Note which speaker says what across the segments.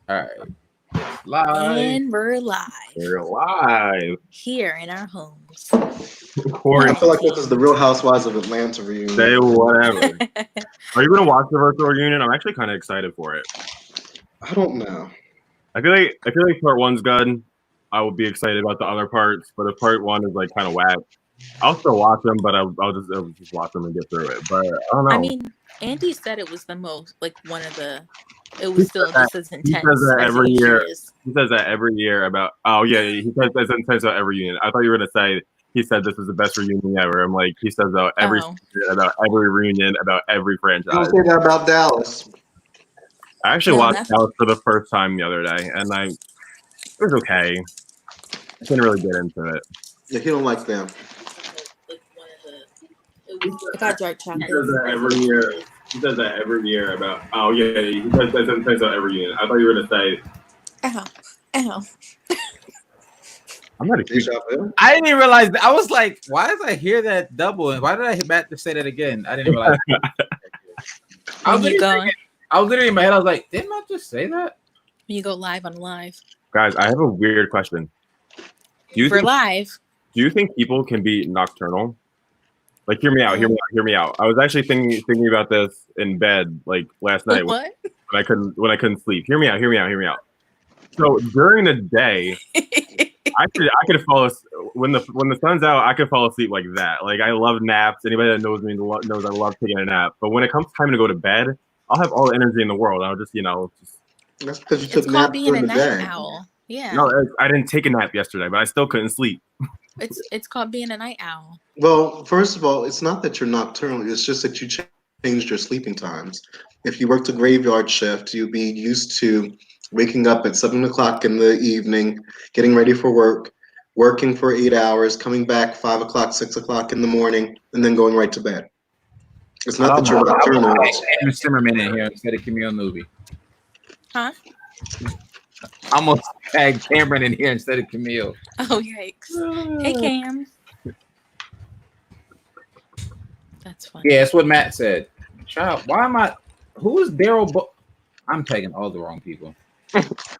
Speaker 1: All right. Live.
Speaker 2: And we're live.
Speaker 3: We're live.
Speaker 2: Here in our homes.
Speaker 3: Of course.
Speaker 4: I feel like this is the Real Housewives of Atlanta reunion.
Speaker 3: Say whatever. Are you going to watch the virtual reunion? I'm actually kind of excited for it.
Speaker 4: I don't know.
Speaker 3: I feel like part one's good. I will be excited about the other parts, but if part one is like kind of whack, I'll still watch them, but I'll just watch them and get through it. But I don't know.
Speaker 2: I mean, Andy said it was the most, like, one of the. It was still just as intense.
Speaker 3: He says that
Speaker 2: as
Speaker 3: every year.
Speaker 2: is.
Speaker 3: He says that every year about. Oh yeah, he says that's intense about every reunion. I thought you were gonna say he said this was the best reunion ever. I'm like, he says about every reunion about every franchise.
Speaker 4: Don't say that about Dallas.
Speaker 3: I actually watched Dallas for the first time the other day, and it was okay. I didn't really get into it.
Speaker 4: Yeah, he don't like them.
Speaker 2: I got dark chocolate.
Speaker 3: He says that every year. He says that every year about. Oh yeah, he says that's intense about every reunion. I thought you were gonna say.
Speaker 2: Ow.
Speaker 3: I'm not a huge.
Speaker 1: I didn't even realize that. I was like, why did I hear that double? And why did I hit back to say that again? I didn't realize. I was literally in my head. I was like, didn't I just say that?
Speaker 2: You go live on live.
Speaker 3: Guys, I have a weird question.
Speaker 2: Live.
Speaker 3: Do you think people can be nocturnal? Like, hear me out. I was actually thinking about this in bed like last night when I couldn't sleep. Hear me out. So during the day, I could fall when the sun's out. I could fall asleep like that. Like, I love naps. Anybody that knows me knows I love taking a nap. But when it comes time to go to bed, I'll have all the energy in the world. I'll just
Speaker 4: That's because you took naps during the day.
Speaker 2: Owl. Yeah.
Speaker 3: No, I didn't take a nap yesterday, but I still couldn't sleep.
Speaker 2: It's called being a night owl.
Speaker 4: Well, first of all, it's not that you're nocturnal. It's just that you changed your sleeping times. If you worked a graveyard shift, you'd be used to waking up at 7 o'clock in the evening, getting ready for work, working for 8 hours, coming back 5 o'clock, 6 o'clock in the morning, and then going right to bed. It's not that you're nocturnal.
Speaker 1: Amy Zimmerman in here instead of Camille Newby.
Speaker 2: Huh?
Speaker 1: Almost tagged Cameron in here instead of Camille.
Speaker 2: Oh, yikes. Hey, Cam. That's funny.
Speaker 1: Yeah, that's what Matt said. Child, why am I? Who is Daryl? I'm tagging all the wrong people.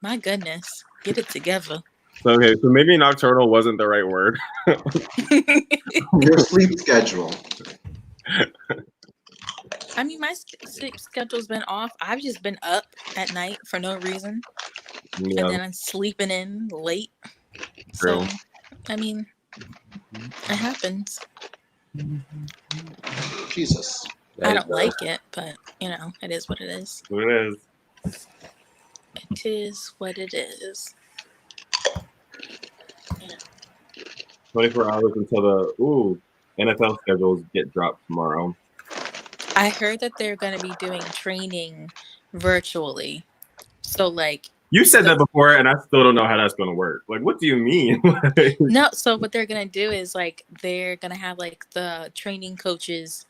Speaker 2: My goodness. Get it together.
Speaker 3: So maybe nocturnal wasn't the right word.
Speaker 4: Your sleep schedule.
Speaker 2: I mean, my sleep schedule's been off. I've just been up at night for no reason.
Speaker 3: Yeah.
Speaker 2: And then I'm sleeping in late.
Speaker 3: True.
Speaker 2: So, I mean, it happens.
Speaker 4: Jesus.
Speaker 2: I don't like it, but, it is what it is.
Speaker 3: It is.
Speaker 2: It is what it is. Yeah.
Speaker 3: 24 hours until the NFL schedules get dropped tomorrow.
Speaker 2: I heard that they're going to be doing training virtually. So, like...
Speaker 3: You said that before, and I still don't know how that's going to work. Like, what do you mean?
Speaker 2: No, so what they're going to do is, like, they're going to have, like, the training coaches,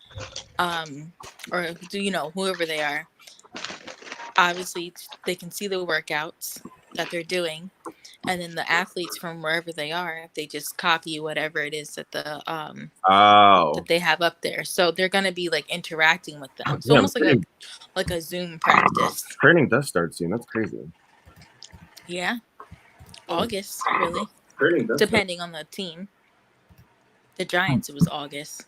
Speaker 2: or, whoever they are. Obviously, they can see the workouts that they're doing. And then the athletes from wherever they are, they just copy whatever it is that that they have up there. So they're gonna be like interacting with them. It's almost like a Zoom practice.
Speaker 3: Training does start soon. That's crazy.
Speaker 2: Yeah, August really.
Speaker 3: Training does
Speaker 2: depending on the team. The Giants, it was August.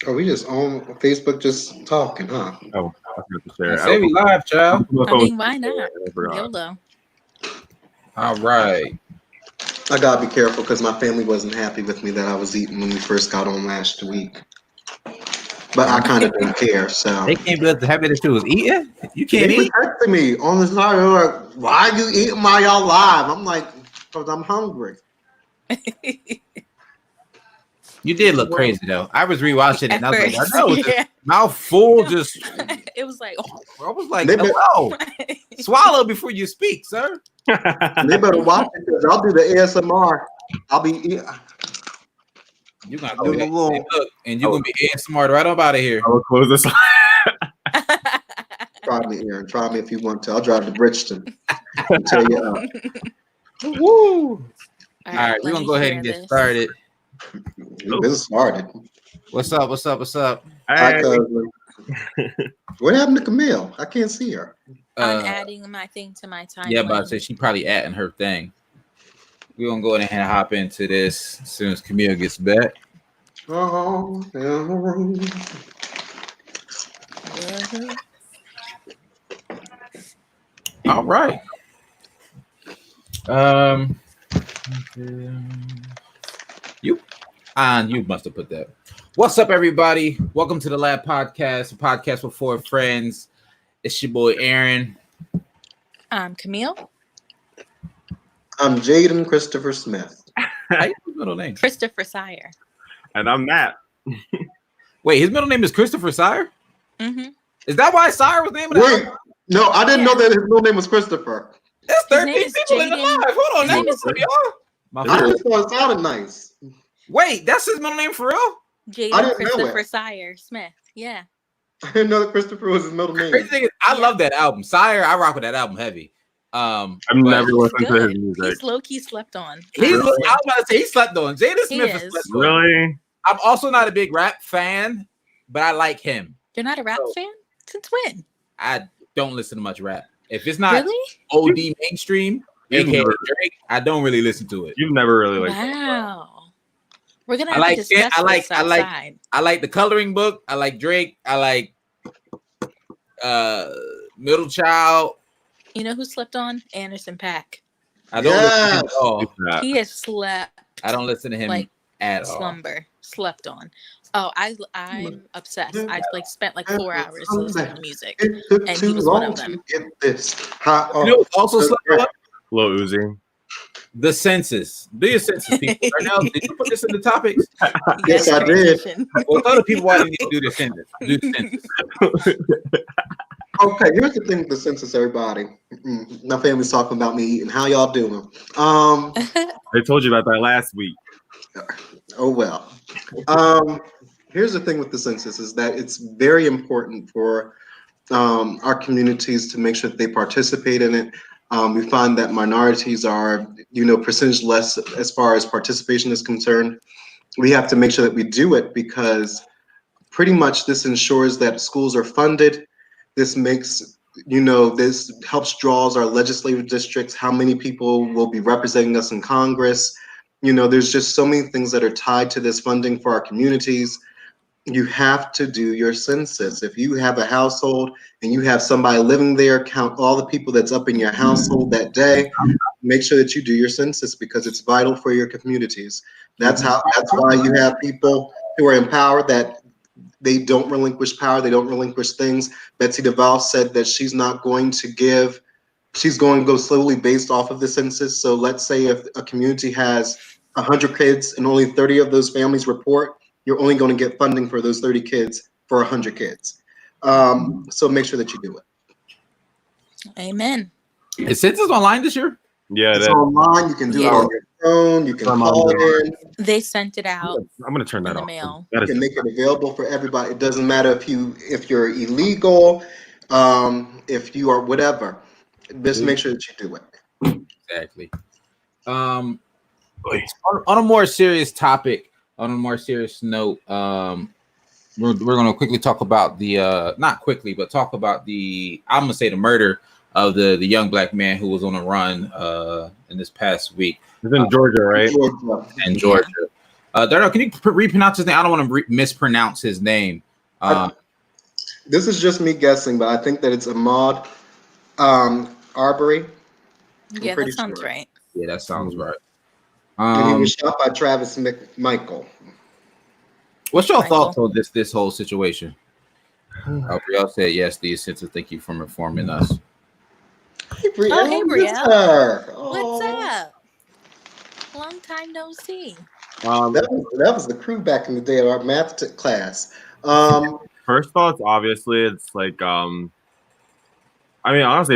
Speaker 4: Oh, we just on Facebook just talking, huh?
Speaker 3: Oh, I forgot to share.
Speaker 1: Say we live, child.
Speaker 2: I mean, why not? YOLO.
Speaker 1: All right.
Speaker 4: I gotta be careful because my family wasn't happy with me that I was eating when we first got on last week. But I kind of didn't care, so.
Speaker 1: They can't be happy that you was eating? You can't eat?
Speaker 4: They texted me on the side. They're like, why are you eating while y'all live? I'm like, because I'm hungry.
Speaker 1: You did look crazy, though. I was rewatching it, and I was like, I know,
Speaker 2: yeah.
Speaker 1: mouth full, just...
Speaker 2: It was like...
Speaker 1: I was like, hello. Swallow before you speak, sir.
Speaker 4: They better watch it because I'll do the ASMR. I'll be eating.
Speaker 1: You're going to do that. Look, and you're going to be ASMR right up out of here.
Speaker 3: I will close this.
Speaker 4: Try me, Aaron. Try me if you want to. I'll drive to Bridgeton and tell you up.
Speaker 1: Woo! All right, we're going to go ahead and get started.
Speaker 4: This started.
Speaker 1: What's up?
Speaker 3: Hey.
Speaker 4: What happened to Camille? I can't see her.
Speaker 2: I'm adding my thing to my timeline.
Speaker 1: Yeah, but I said she probably adding her thing. We're gonna go ahead and hop into this as soon as Camille gets back.
Speaker 4: Oh,
Speaker 1: All right. You must have put that. What's up, everybody? Welcome to the Lab Podcast, a podcast with four friends. It's your boy Aaron.
Speaker 2: I'm Camille.
Speaker 4: I'm Jaden Christopher Smith.
Speaker 1: His middle name?
Speaker 2: Christopher Sire.
Speaker 3: And I'm Matt.
Speaker 1: Wait, his middle name is Christopher Sire?
Speaker 2: Mm-hmm.
Speaker 1: Is that why Sire was named?
Speaker 4: Wait, no, I didn't know that his middle name was Christopher.
Speaker 1: There's 13 people in the live. Hold on,
Speaker 2: His name is
Speaker 4: I just thought it sounded nice.
Speaker 1: Wait, that's his middle name for real?
Speaker 2: Jaden Christopher Sire Smith. Yeah.
Speaker 4: I didn't know that Christopher was his middle name.
Speaker 1: Crazy thing is, I love that album. Sire, I rock with that album heavy.
Speaker 3: I've never listened to his music.
Speaker 2: He's low-key slept on.
Speaker 1: I was about to say he slept on. Jaden Smith is slept on.
Speaker 3: Really?
Speaker 1: I'm also not a big rap fan, but I like him.
Speaker 2: You're not a rap fan? Since when?
Speaker 1: I don't listen to much rap. If it's not
Speaker 2: really
Speaker 1: OD mainstream, aka Drake, I don't really listen to it.
Speaker 3: You've never really liked
Speaker 2: Wow. We're gonna have to discuss this outside.
Speaker 1: I like The Coloring Book. I like Drake. I like Middle Child.
Speaker 2: You know who slept on? Anderson .Paak.
Speaker 1: I don't listen to him at all.
Speaker 2: He has slept.
Speaker 1: I don't listen to him at all.
Speaker 2: Slumber. Slept on. Oh, I'm obsessed. I spent 4 hours listening to music, and he was one of them.
Speaker 4: Get this.
Speaker 1: Also slept on
Speaker 3: Lil Uzi.
Speaker 1: The census. Do your census, people. Right now, did you put this in the topics?
Speaker 4: Yes, I did.
Speaker 1: Well, tell the people why they need to do the census. Do the census.
Speaker 4: Okay, here's the thing with the census, everybody. My family's talking about me eating. How y'all doing?
Speaker 3: I told you about that last week.
Speaker 4: Oh, well. Here's the thing with the census is that it's very important for our communities to make sure that they participate in it. We find that minorities are, percentage less as far as participation is concerned. We have to make sure that we do it because pretty much this ensures that schools are funded. This makes, this helps draws our legislative districts, how many people will be representing us in Congress. There's just so many things that are tied to this funding for our communities. You have to do your census. If you have a household and you have somebody living there, count all the people that's up in your household that day. Make sure that you do your census because it's vital for your communities. That's why you have people who are in power that they don't relinquish power. They don't relinquish things. Betsy DeVos said that she's going to go slowly based off of the census. So let's say if a community has 100 kids and only 30 of those families report, you're only going to get funding for those 30 kids for 100 kids. So make sure that you do it.
Speaker 2: Amen.
Speaker 1: Is census online this year?
Speaker 3: Yeah,
Speaker 4: it's online. You can do it on your phone. You can call it in.
Speaker 2: They sent it out.
Speaker 3: I'm going to turn that
Speaker 2: in the
Speaker 3: off.
Speaker 2: mail.
Speaker 4: You can make it available for everybody. It doesn't matter if you're illegal, if you are whatever. Just make sure that you do it.
Speaker 1: Exactly. On a more serious topic, on a more serious note, we're going to quickly talk about not quickly, but talk about the murder of the young black man who was on a run in this past week.
Speaker 3: It's in Georgia, right?
Speaker 1: In Georgia. Darnell, can you repronounce his name? I don't want to mispronounce his name.
Speaker 4: This is just me guessing, but I think that it's Ahmaud Arbery.
Speaker 2: Yeah, that sounds right.
Speaker 1: Yeah, that sounds right.
Speaker 4: And he was shot by Travis McMichael.
Speaker 1: What's your thoughts on this whole situation? Brielle said yes. The census. Thank you for informing us.
Speaker 4: Hey, Brielle.
Speaker 2: Oh, hey, Brielle.
Speaker 4: Oh.
Speaker 2: What's up? Long time no see.
Speaker 4: That was the crew back in the day of our math class.
Speaker 3: First thoughts, obviously, it's like, honestly,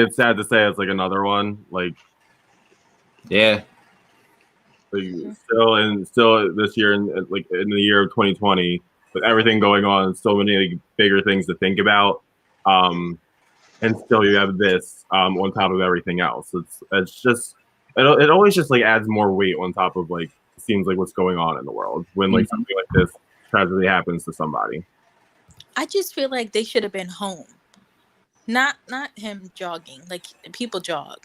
Speaker 3: it's sad to say it's like another one. Like,
Speaker 1: yeah.
Speaker 3: Still this year, in the year of 2020, with everything going on, so many bigger things to think about, and still you have this on top of everything else. It's just it always just adds more weight on top of seems like what's going on in the world when something like this tragedy happens to somebody.
Speaker 2: I just feel like they should have been home. not him jogging. Like people jog,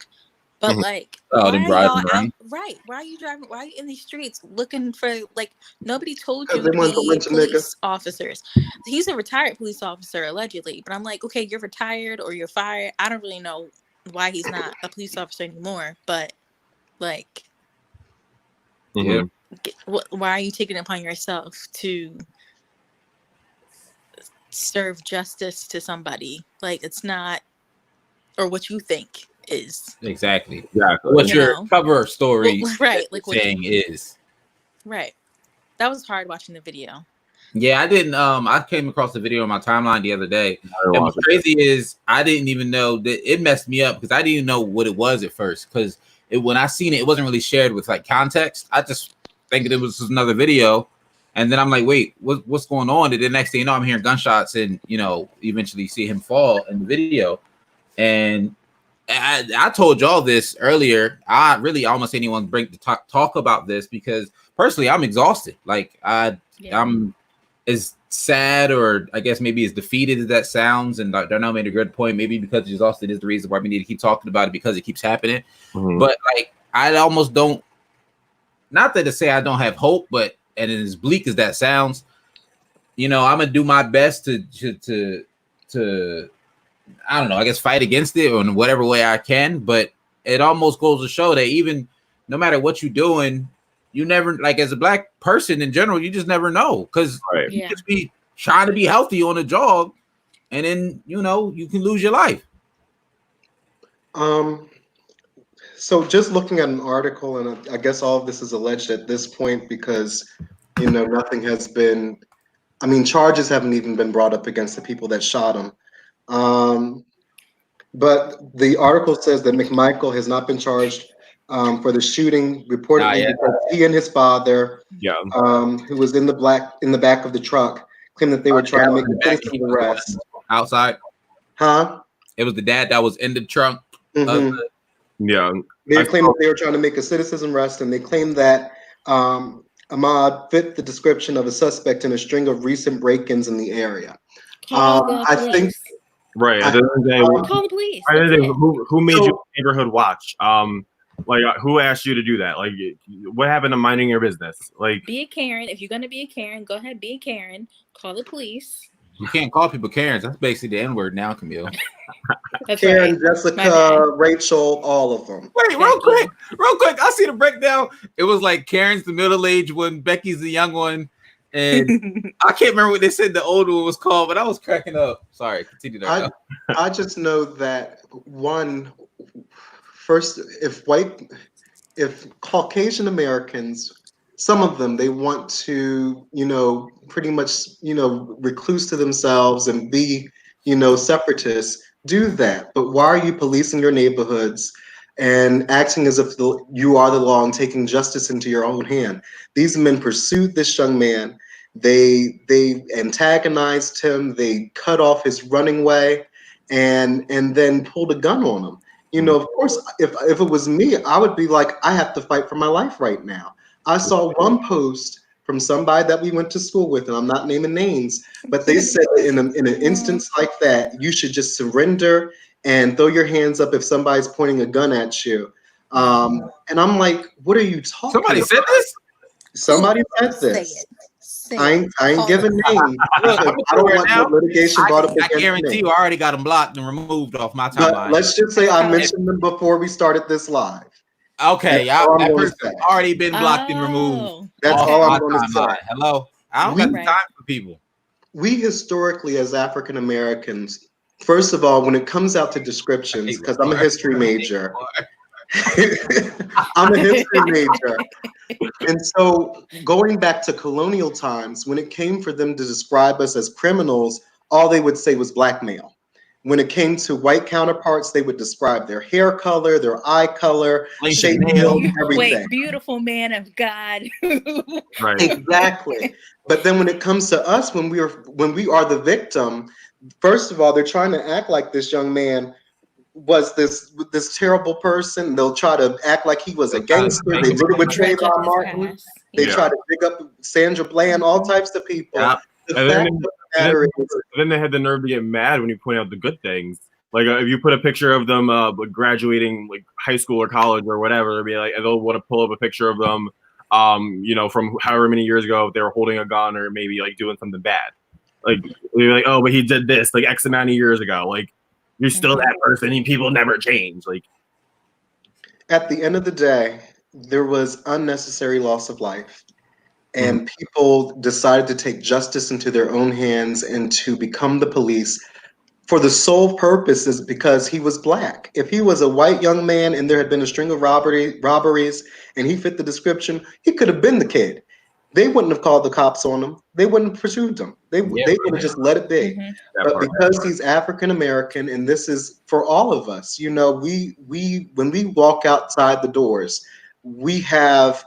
Speaker 2: but
Speaker 3: Mhm.
Speaker 2: like,
Speaker 1: Oh,
Speaker 2: why
Speaker 1: them
Speaker 2: are
Speaker 1: driving
Speaker 2: y'all out?
Speaker 1: around.
Speaker 2: Right? Why are you driving? Why are you in these streets looking for like? Nobody told
Speaker 4: Because
Speaker 2: you
Speaker 4: they
Speaker 2: to
Speaker 4: want to
Speaker 2: be
Speaker 4: lynch a nigga.
Speaker 2: police officers. He's a retired police officer allegedly, but I'm like, okay, you're retired or you're fired. I don't really know why he's not a police officer anymore, but like,
Speaker 1: Yeah.
Speaker 2: why are you taking it upon yourself to serve justice to somebody? Like, it's not, or what you think is
Speaker 1: Exactly.
Speaker 3: Exactly.
Speaker 1: What
Speaker 2: You
Speaker 1: your
Speaker 2: know.
Speaker 1: cover story
Speaker 2: Well, right, like what
Speaker 1: saying is.
Speaker 2: right. That was hard watching the video.
Speaker 1: Yeah, I didn't. I came across the video on my timeline the other day.
Speaker 3: I
Speaker 1: And
Speaker 3: watched
Speaker 1: what's
Speaker 3: it.
Speaker 1: crazy is I didn't even know that it messed me up because I didn't even know what it was at first. Because when I seen it, it wasn't really shared with like context. I just thinking it was just another video, and then I'm like, wait, what's going on? And the next thing you know, I'm hearing gunshots, and eventually see him fall in the video. And I told y'all this earlier. I really almost anyone bring to talk about this because personally, I'm exhausted. Like I'm as sad, or I guess maybe as defeated as that sounds. And Darnell made a good point. Maybe because exhausted is the reason why we need to keep talking about it because it keeps happening.
Speaker 3: Mhm.
Speaker 1: But like, I almost don't. Not that to say I don't have hope, but and as bleak as that sounds, I'm gonna do my best to I don't know, I guess fight against it or in whatever way I can. But it almost goes to show that even no matter what you're doing, you never, like as a black person in general, you just never know. Because
Speaker 3: Right.
Speaker 1: you just be trying to be healthy on a jog and then you can lose your life.
Speaker 4: So just looking at an article, and I guess all of this is alleged at this point because nothing has been. I mean, charges haven't even been brought up against the people that shot him. But the article says that McMichael has not been charged for the shooting, reportedly because he and his father,
Speaker 3: Yeah.
Speaker 4: who was in the back of the truck, claimed that they were trying to make a citizen's arrest.
Speaker 1: Outside.
Speaker 4: Huh?
Speaker 1: It was the dad that was in the trunk.
Speaker 4: Mm-hmm.
Speaker 3: Yeah.
Speaker 4: They claimed that they were trying to make a citizen's arrest, and they claimed that Ahmaud fit the description of a suspect in a string of recent break-ins in the area.
Speaker 2: Call the
Speaker 4: I
Speaker 2: police.
Speaker 4: think
Speaker 3: Right.
Speaker 4: I-
Speaker 3: At the end of the day,
Speaker 2: Call the police.
Speaker 3: at the end of the day,
Speaker 2: That's it.
Speaker 3: who made you
Speaker 4: So-
Speaker 3: neighborhood watch? Like who asked you to do that? Like what happened to minding your business? Like
Speaker 2: Be a Karen. If you're gonna be a Karen, go ahead, be a Karen. Call the police.
Speaker 1: You can't call people Karens. That's basically the N-word now, Camille.
Speaker 2: That's
Speaker 4: Karen,
Speaker 2: right.
Speaker 4: Jessica, Rachel, all of them.
Speaker 1: Wait, real quick. I see the breakdown. It was like Karen's the middle-aged one, Becky's the young one, and I can't remember what they said the old one was called, but I was cracking up. Sorry, continue there.
Speaker 4: I just know that first, if Caucasian Americans, some of them, they want to, pretty much, recluse to themselves and be, separatists, do that. But why are you policing your neighborhoods and acting as if you are the law and taking justice into your own hand? These men pursued this young man. They antagonized him. They cut off his running way, and then pulled a gun on him. Of course, if it was me, I would be like, I have to fight for my life right now. I saw one post from somebody that we went to school with, and I'm not naming names, but they said that in an instance like that, you should just surrender and throw your hands up if somebody's pointing a gun at you. And I'm like, what are you talking
Speaker 1: Somebody
Speaker 4: about?
Speaker 1: said this?
Speaker 4: Somebody said
Speaker 2: Say
Speaker 4: this.
Speaker 2: it. Say
Speaker 4: I ain't giving names.
Speaker 1: Look,
Speaker 4: I
Speaker 1: I'm
Speaker 4: don't
Speaker 1: right
Speaker 4: want
Speaker 1: now.
Speaker 4: no litigation brought up
Speaker 1: I
Speaker 4: against
Speaker 1: guarantee
Speaker 4: me.
Speaker 1: you, I already got them blocked and removed off my
Speaker 4: But
Speaker 1: timeline.
Speaker 4: let's just say I mentioned them before we started this live.
Speaker 1: Okay,
Speaker 4: That's all I'm
Speaker 1: that
Speaker 4: gonna
Speaker 1: person's
Speaker 4: say.
Speaker 1: already been blocked and removed.
Speaker 2: Oh.
Speaker 4: That's
Speaker 1: off
Speaker 4: all
Speaker 1: my
Speaker 4: I'm going to say.
Speaker 1: timeline. Hello, I don't got the
Speaker 2: Right.
Speaker 1: time for people.
Speaker 4: We historically, as African Americans, first of all, when it comes out to descriptions, because I'm a history major, I'm a history major. And so going back to colonial times, when it came for them to describe us as criminals, all they would say was blackmail. When it came to white counterparts, they would describe their hair color, their eye color, shape, build, everything.
Speaker 2: Wait, beautiful man of God.
Speaker 3: right.
Speaker 4: Exactly. But then when it comes to us, when we are the victim, first of all, they're trying to act like this young man was this terrible person. They'll try to act like he was a gangster. They did it with
Speaker 2: Dredge up
Speaker 4: Trayvon
Speaker 2: his
Speaker 4: Martin.
Speaker 2: past.
Speaker 4: They
Speaker 3: Yeah.
Speaker 4: try to dig up Sandra Bland, all types of people.
Speaker 1: Yeah.
Speaker 4: The
Speaker 3: And
Speaker 4: fact of the matter is,
Speaker 3: then they had the nerve to get mad when you point out the good things. Like if you put a picture of them graduating like high school or college or whatever, they'll be like, and they'll want to pull up a picture of them, from however many years ago if they were holding a gun or maybe like doing something bad. Like you're like, oh, but he did this like X amount of years ago. Like you're still that person, and people never change. Like
Speaker 4: at the end of the day, there was unnecessary loss of life. And people decided to take justice into their own hands and to become the police for the sole purpose is because he was black. If he was a white young man and there had been a string of robberies and he fit the description, he could have been the kid. They wouldn't have called the cops on him. They wouldn't have pursued him. They would have just let it be. But because he's African American, and this is for all of us, we when we walk outside the doors, we have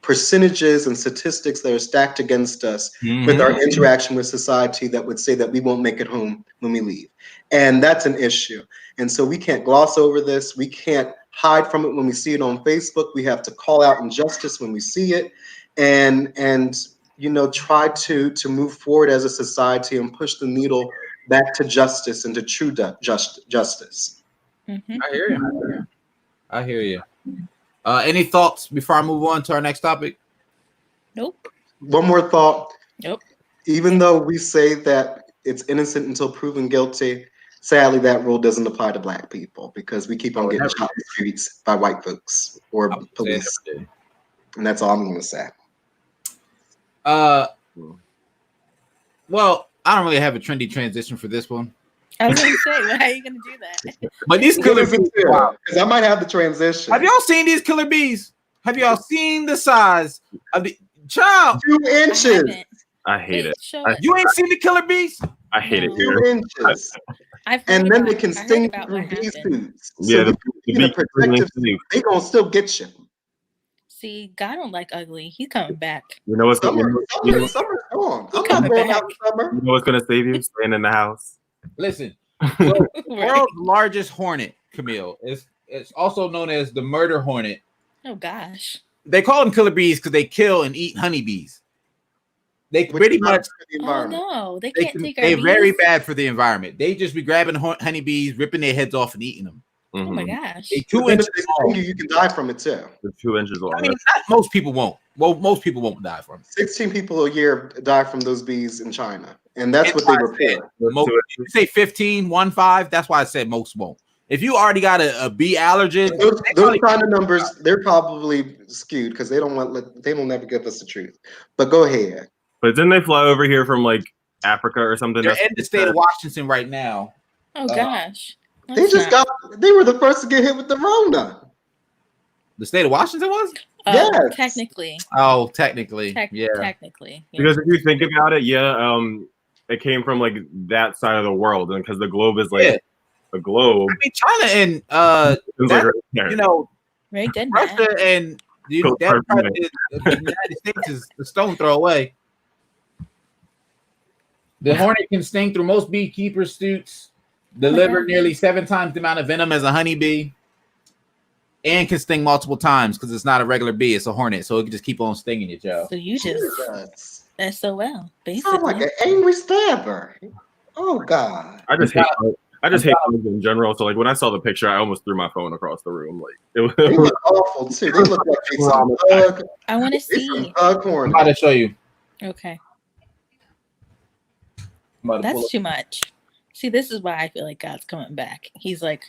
Speaker 4: percentages and statistics that are stacked against us with our interaction with society that would say that we won't make it home when we leave. And that's an issue. And so we can't gloss over this. We can't hide from it when we see it on Facebook. We have to call out injustice when we see it and try to move forward as a society and push the needle back to justice and to true justice.
Speaker 1: I hear you. I hear you. Any thoughts before I move on to our next topic?
Speaker 2: Nope.
Speaker 4: One more thought.
Speaker 2: Nope.
Speaker 4: Even though we say that it's innocent until proven guilty, sadly, that rule doesn't apply to black people because we keep on getting shot in the streets by white folks or police. And that's all I'm going to say.
Speaker 1: Well, I don't really have a trendy transition for this one.
Speaker 2: I was going to say, how are you going to do that?
Speaker 1: But these killer bees,
Speaker 4: because I might have the transition.
Speaker 1: Have y'all seen these killer bees? Have y'all seen the size of the child?
Speaker 4: 2 inches.
Speaker 3: I hate it.
Speaker 1: You ain't seen the killer bees?
Speaker 3: I hate it.
Speaker 4: 2 inches.
Speaker 2: And
Speaker 4: then they can sting through bee suits.
Speaker 3: Yeah,
Speaker 4: so the protective suit, they gonna still get you.
Speaker 2: See, God don't like ugly. He's coming back.
Speaker 3: You know what's
Speaker 4: Summer's gone. I'm not going out in summer.
Speaker 3: You know what's gonna save you? Staying in the house.
Speaker 1: Listen, so the world's largest hornet, Camille, it's also known as the murder hornet.
Speaker 2: Oh gosh.
Speaker 1: They call them killer bees because they kill and eat honeybees. They pretty much.
Speaker 2: Oh no, they can't take our
Speaker 1: They're
Speaker 2: bees.
Speaker 1: very bad for the environment. They just be grabbing honeybees, ripping their heads off, and eating them.
Speaker 2: Oh my gosh.
Speaker 1: They 2 inches long.
Speaker 4: You can die from it too.
Speaker 3: They're 2 inches long.
Speaker 1: I mean, most people won't. Well, most people won't die from it.
Speaker 4: 16 people a year die from those bees in China, and that's what they report.
Speaker 1: You say 15, 1-5. That's why I said most won't. If you already got a bee allergen,
Speaker 4: those kind of numbers, they're probably skewed because they don't never give us the truth. But go ahead.
Speaker 3: But didn't they fly over here from like Africa or something?
Speaker 1: They're in the state of Washington right now.
Speaker 2: Oh gosh.
Speaker 4: They were the first to get hit with the Rona.
Speaker 1: The state of Washington was?
Speaker 4: Yes.
Speaker 2: Technically.
Speaker 1: Oh, technically.
Speaker 2: Yeah. Technically. Yeah.
Speaker 3: Because if you think about it, it came from like that side of the world, and because the globe is like a globe.
Speaker 1: I mean, China and
Speaker 2: very good.
Speaker 1: Russia and the United States is the stone throw away. The hornet can sting through most beekeepers' suits, deliver nearly 7 times the amount of venom as a honeybee, and can sting multiple times because it's not a regular bee, it's a hornet, so it can just keep on stinging you, Joe.
Speaker 2: So you just SOL, basically.
Speaker 4: Sound like an angry stabber. Oh God.
Speaker 3: I just hate bugs in general. So like when I saw the picture, I almost threw my phone across the room. Like
Speaker 4: they look awful too. They look like they some bug.
Speaker 2: I want to see.
Speaker 4: Bug hornet.
Speaker 1: I'm about to show you.
Speaker 2: Okay. That's too much. See, this is why I feel like God's coming back. He's like,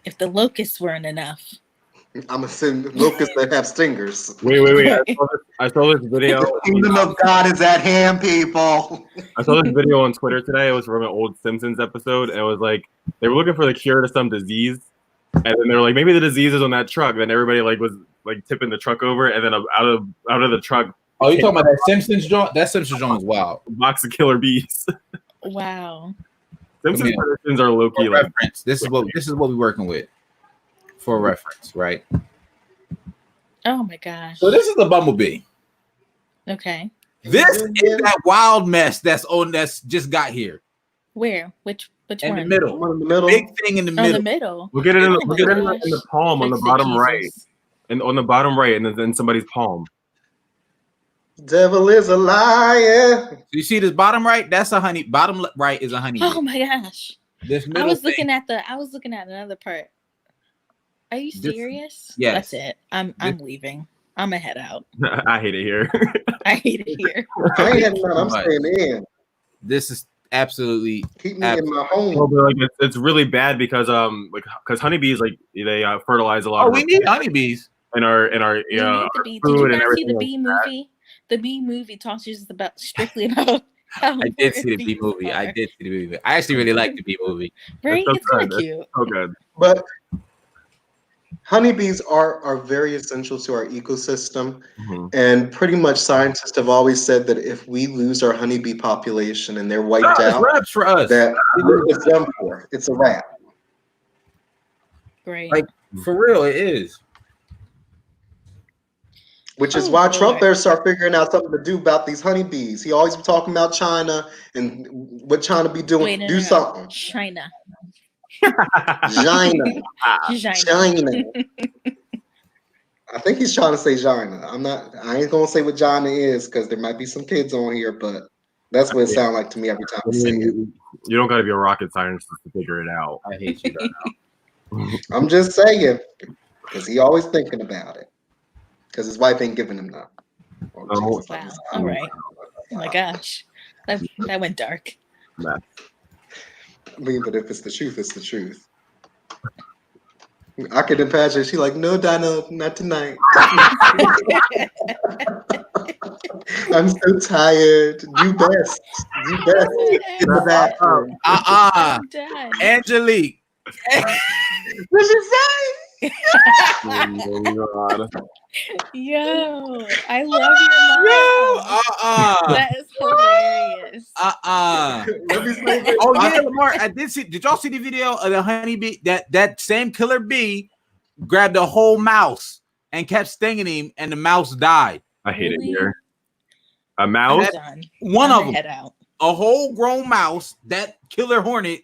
Speaker 2: if the locusts weren't enough.
Speaker 4: I'm gonna send locusts that have stingers.
Speaker 3: Wait. I saw this video.
Speaker 4: The kingdom of God is at hand, people.
Speaker 3: I saw this video on Twitter today. It was from an old Simpsons episode. And it was like they were looking for the cure to some disease. And then they were like, maybe the disease is on that truck. Then everybody like was like tipping the truck over, and then out of the truck.
Speaker 1: Oh, you talking about that Simpsons joint? That Simpsons joint was wild.
Speaker 3: A box of killer bees.
Speaker 2: Wow.
Speaker 3: Simpsons predictions are low key.
Speaker 1: Reference. This is what we're working with. For reference, right?
Speaker 2: Oh my gosh.
Speaker 1: So this is the bumblebee.
Speaker 2: Okay.
Speaker 1: This is that wild mess that's just got here.
Speaker 2: Where? Which
Speaker 1: in
Speaker 2: one?
Speaker 1: The middle.
Speaker 4: One in the middle.
Speaker 1: Big thing in the middle.
Speaker 2: Oh, the middle.
Speaker 3: We'll get it in the palm on the bottom right. And on the bottom right, and then somebody's palm.
Speaker 4: Devil is a liar.
Speaker 1: So you see this bottom right? That's a honey. Bottom right is a honey.
Speaker 2: Oh my gosh.
Speaker 1: This
Speaker 2: I
Speaker 1: middle
Speaker 2: was
Speaker 1: thing.
Speaker 2: looking at another part. Are you
Speaker 1: This-
Speaker 2: serious?
Speaker 1: yes.
Speaker 2: That's it. I'm leaving. I'm gonna head out.
Speaker 3: I hate it here.
Speaker 2: I hate it here.
Speaker 4: I ain't heading out. I'm
Speaker 1: Right.
Speaker 4: staying in.
Speaker 1: This is absolutely
Speaker 4: Keep me in my home.
Speaker 3: Well, but, like it's really bad because honeybees like they fertilize a lot.
Speaker 1: we need honeybees.
Speaker 3: in our
Speaker 2: We need the bee. Did
Speaker 3: food
Speaker 2: you
Speaker 3: and
Speaker 2: not see
Speaker 3: everything
Speaker 2: the
Speaker 3: like
Speaker 2: bee movie? The bee movie talks just about strictly about how
Speaker 1: I did see the
Speaker 2: important
Speaker 1: bee movie.
Speaker 2: bees
Speaker 1: I
Speaker 2: are.
Speaker 1: did see the movie. I actually really like the bee movie.
Speaker 2: Right?
Speaker 3: so
Speaker 2: It's kind of
Speaker 3: good.
Speaker 2: cute.
Speaker 3: So good.
Speaker 4: But honeybees are very essential to our ecosystem.
Speaker 3: Mhm.
Speaker 4: And pretty much scientists have always said that if we lose our honeybee population and they're wiped
Speaker 1: It's
Speaker 4: out,
Speaker 1: raps for us.
Speaker 4: that it's done for. It's a wrap.
Speaker 2: Great.
Speaker 1: Like, for real, it is.
Speaker 4: Which is
Speaker 2: Oh,
Speaker 4: why
Speaker 2: boy.
Speaker 4: Trump better start figuring out something to do about these honeybees. He always be talking about China and what China be doing.
Speaker 2: Wait, no,
Speaker 4: do
Speaker 2: no, no.
Speaker 4: something.
Speaker 2: China.
Speaker 4: China.
Speaker 2: China.
Speaker 4: China. I think he's trying to say China. I ain't gonna say what China is because there might be some kids on here, but that's what it sounds like to me every time I say it.
Speaker 3: You don't got to be a rocket scientist to figure it out.
Speaker 1: I hate you right now.
Speaker 4: I'm just saying because he always thinking about it because his wife ain't giving him none. Oh,
Speaker 3: Oh.
Speaker 4: Jesus.
Speaker 2: Wow. All right. Oh my gosh. That went dark.
Speaker 3: Nah.
Speaker 4: I mean, but if it's the truth, it's the truth. I could imagine she like, no, Dino, not tonight. I'm so tired. Do best. Do best. In the bathroom.
Speaker 2: I'm done.
Speaker 1: Angelique.
Speaker 4: What'd you say?
Speaker 3: Oh, God.
Speaker 2: Yo, I love your mom. That is hilarious.
Speaker 4: Let me say this.
Speaker 1: Oh yeah, Lamar. I did see. Did y'all see the video of the honeybee? That same killer bee grabbed a whole mouse and kept stinging him, and the mouse died.
Speaker 3: I hate it
Speaker 2: Really?
Speaker 3: here. A mouse?
Speaker 2: I'm done.
Speaker 1: One
Speaker 2: I'm
Speaker 1: of them,
Speaker 2: head out.
Speaker 1: a whole grown mouse. That killer hornet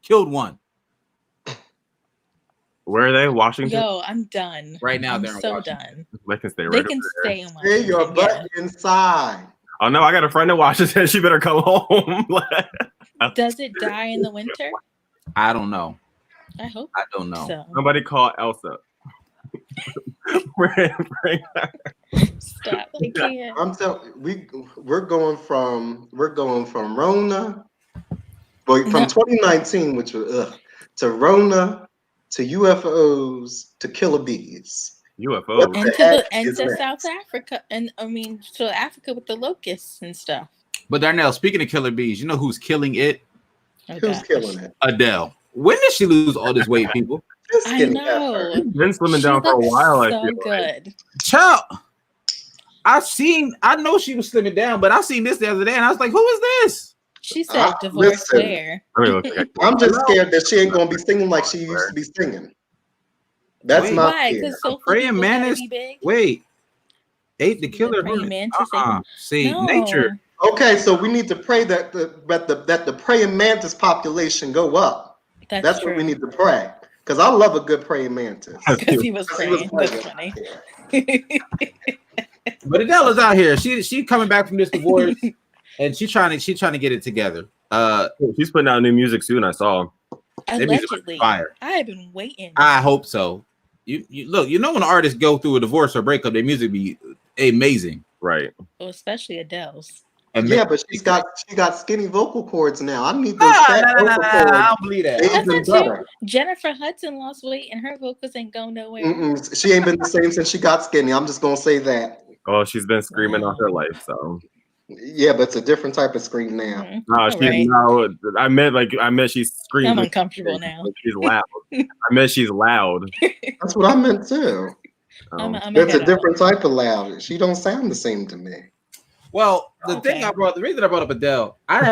Speaker 1: killed one.
Speaker 3: Where are they? Washington?
Speaker 2: Yo, I'm done.
Speaker 1: Right now,
Speaker 2: I'm
Speaker 1: they're in
Speaker 2: so
Speaker 1: Washington.
Speaker 2: done.
Speaker 3: They can stay right
Speaker 2: They
Speaker 3: over
Speaker 2: can
Speaker 3: there.
Speaker 2: stay in
Speaker 4: Stay
Speaker 2: Washington.
Speaker 4: your butt
Speaker 2: Yeah.
Speaker 4: inside.
Speaker 3: Oh no, I got a friend in Washington. She better come home.
Speaker 2: Does it die in the winter?
Speaker 1: I don't know.
Speaker 2: I hope
Speaker 1: I don't know.
Speaker 2: so.
Speaker 3: Somebody call Elsa.
Speaker 2: Stop. I can't.
Speaker 4: I'm telling we're going from Rona, but from
Speaker 2: No.
Speaker 4: 2019, which was to Rona to UFOs to killer bees.
Speaker 3: UFO.
Speaker 4: What
Speaker 2: And
Speaker 4: the
Speaker 2: to
Speaker 4: heck
Speaker 2: and
Speaker 4: is
Speaker 2: to
Speaker 4: that?
Speaker 2: South Africa, and I mean to Africa with the locusts and stuff.
Speaker 1: But Darnell, speaking of killer bees, you know who's killing it?
Speaker 2: Oh,
Speaker 4: Who's
Speaker 2: gosh.
Speaker 4: killing it?
Speaker 1: Adele. When did she lose all this weight, people?
Speaker 4: Just
Speaker 2: I
Speaker 4: kidding,
Speaker 2: know.
Speaker 4: Pepper.
Speaker 3: Been slimming
Speaker 2: She
Speaker 3: down for a
Speaker 2: looks
Speaker 3: while. I
Speaker 2: so
Speaker 3: feel like.
Speaker 2: good.
Speaker 1: Child, I know she was slimming down, but I seen this the other day and I was like, who is this?
Speaker 2: She said divorce
Speaker 4: listen.
Speaker 2: where?
Speaker 3: I mean, look,
Speaker 4: I'm just scared that she ain't gonna be singing like she used to be singing. That's
Speaker 1: Wait.
Speaker 4: my
Speaker 2: Why?
Speaker 4: fear.
Speaker 2: Because so
Speaker 1: Praying mantis.
Speaker 2: be big.
Speaker 1: Wait. Ate the
Speaker 2: The
Speaker 1: killer
Speaker 2: praying
Speaker 1: hornet.
Speaker 2: mantis ate
Speaker 1: See,
Speaker 2: No.
Speaker 1: nature.
Speaker 4: Okay, so we need to pray that the praying mantis population go up. That's
Speaker 2: true.
Speaker 4: what we need to pray. Because I love a good praying mantis.
Speaker 2: Because he was
Speaker 4: 'Cause he was
Speaker 2: praying. That's
Speaker 4: praying.
Speaker 2: funny.
Speaker 1: But Adele is out here. She coming back from this divorce and she trying to get it together.
Speaker 3: she's putting out new music soon. I saw.
Speaker 1: That music was
Speaker 2: Allegedly.
Speaker 1: fire.
Speaker 2: I have been waiting.
Speaker 1: I hope so. You look, you know when artists go through a divorce or breakup, their music be amazing.
Speaker 3: Right.
Speaker 2: Well, especially Adele's.
Speaker 4: Yeah, but she got skinny vocal cords now. I need those
Speaker 1: No,
Speaker 4: fat vocal
Speaker 1: I
Speaker 4: cords.
Speaker 1: don't believe that.
Speaker 4: They
Speaker 2: That's
Speaker 4: even
Speaker 2: not true.
Speaker 4: better.
Speaker 2: Jennifer Hudson lost weight and her vocals ain't going nowhere.
Speaker 4: She ain't been the same since she got skinny. I'm just gonna say that.
Speaker 3: Oh, she's been screaming all her life. So.
Speaker 4: Yeah, but it's a different type of scream now.
Speaker 2: Mhm.
Speaker 3: No, she's
Speaker 2: Alright.
Speaker 3: now. I meant she's screaming.
Speaker 2: I'm uncomfortable now.
Speaker 3: Like she's loud. I meant she's loud.
Speaker 4: That's what I meant too.
Speaker 2: I'm
Speaker 4: That's a
Speaker 2: head
Speaker 4: different type of loud. She don't sound the same to me.
Speaker 1: Well, the
Speaker 2: Okay.
Speaker 1: reason I brought up Adele, I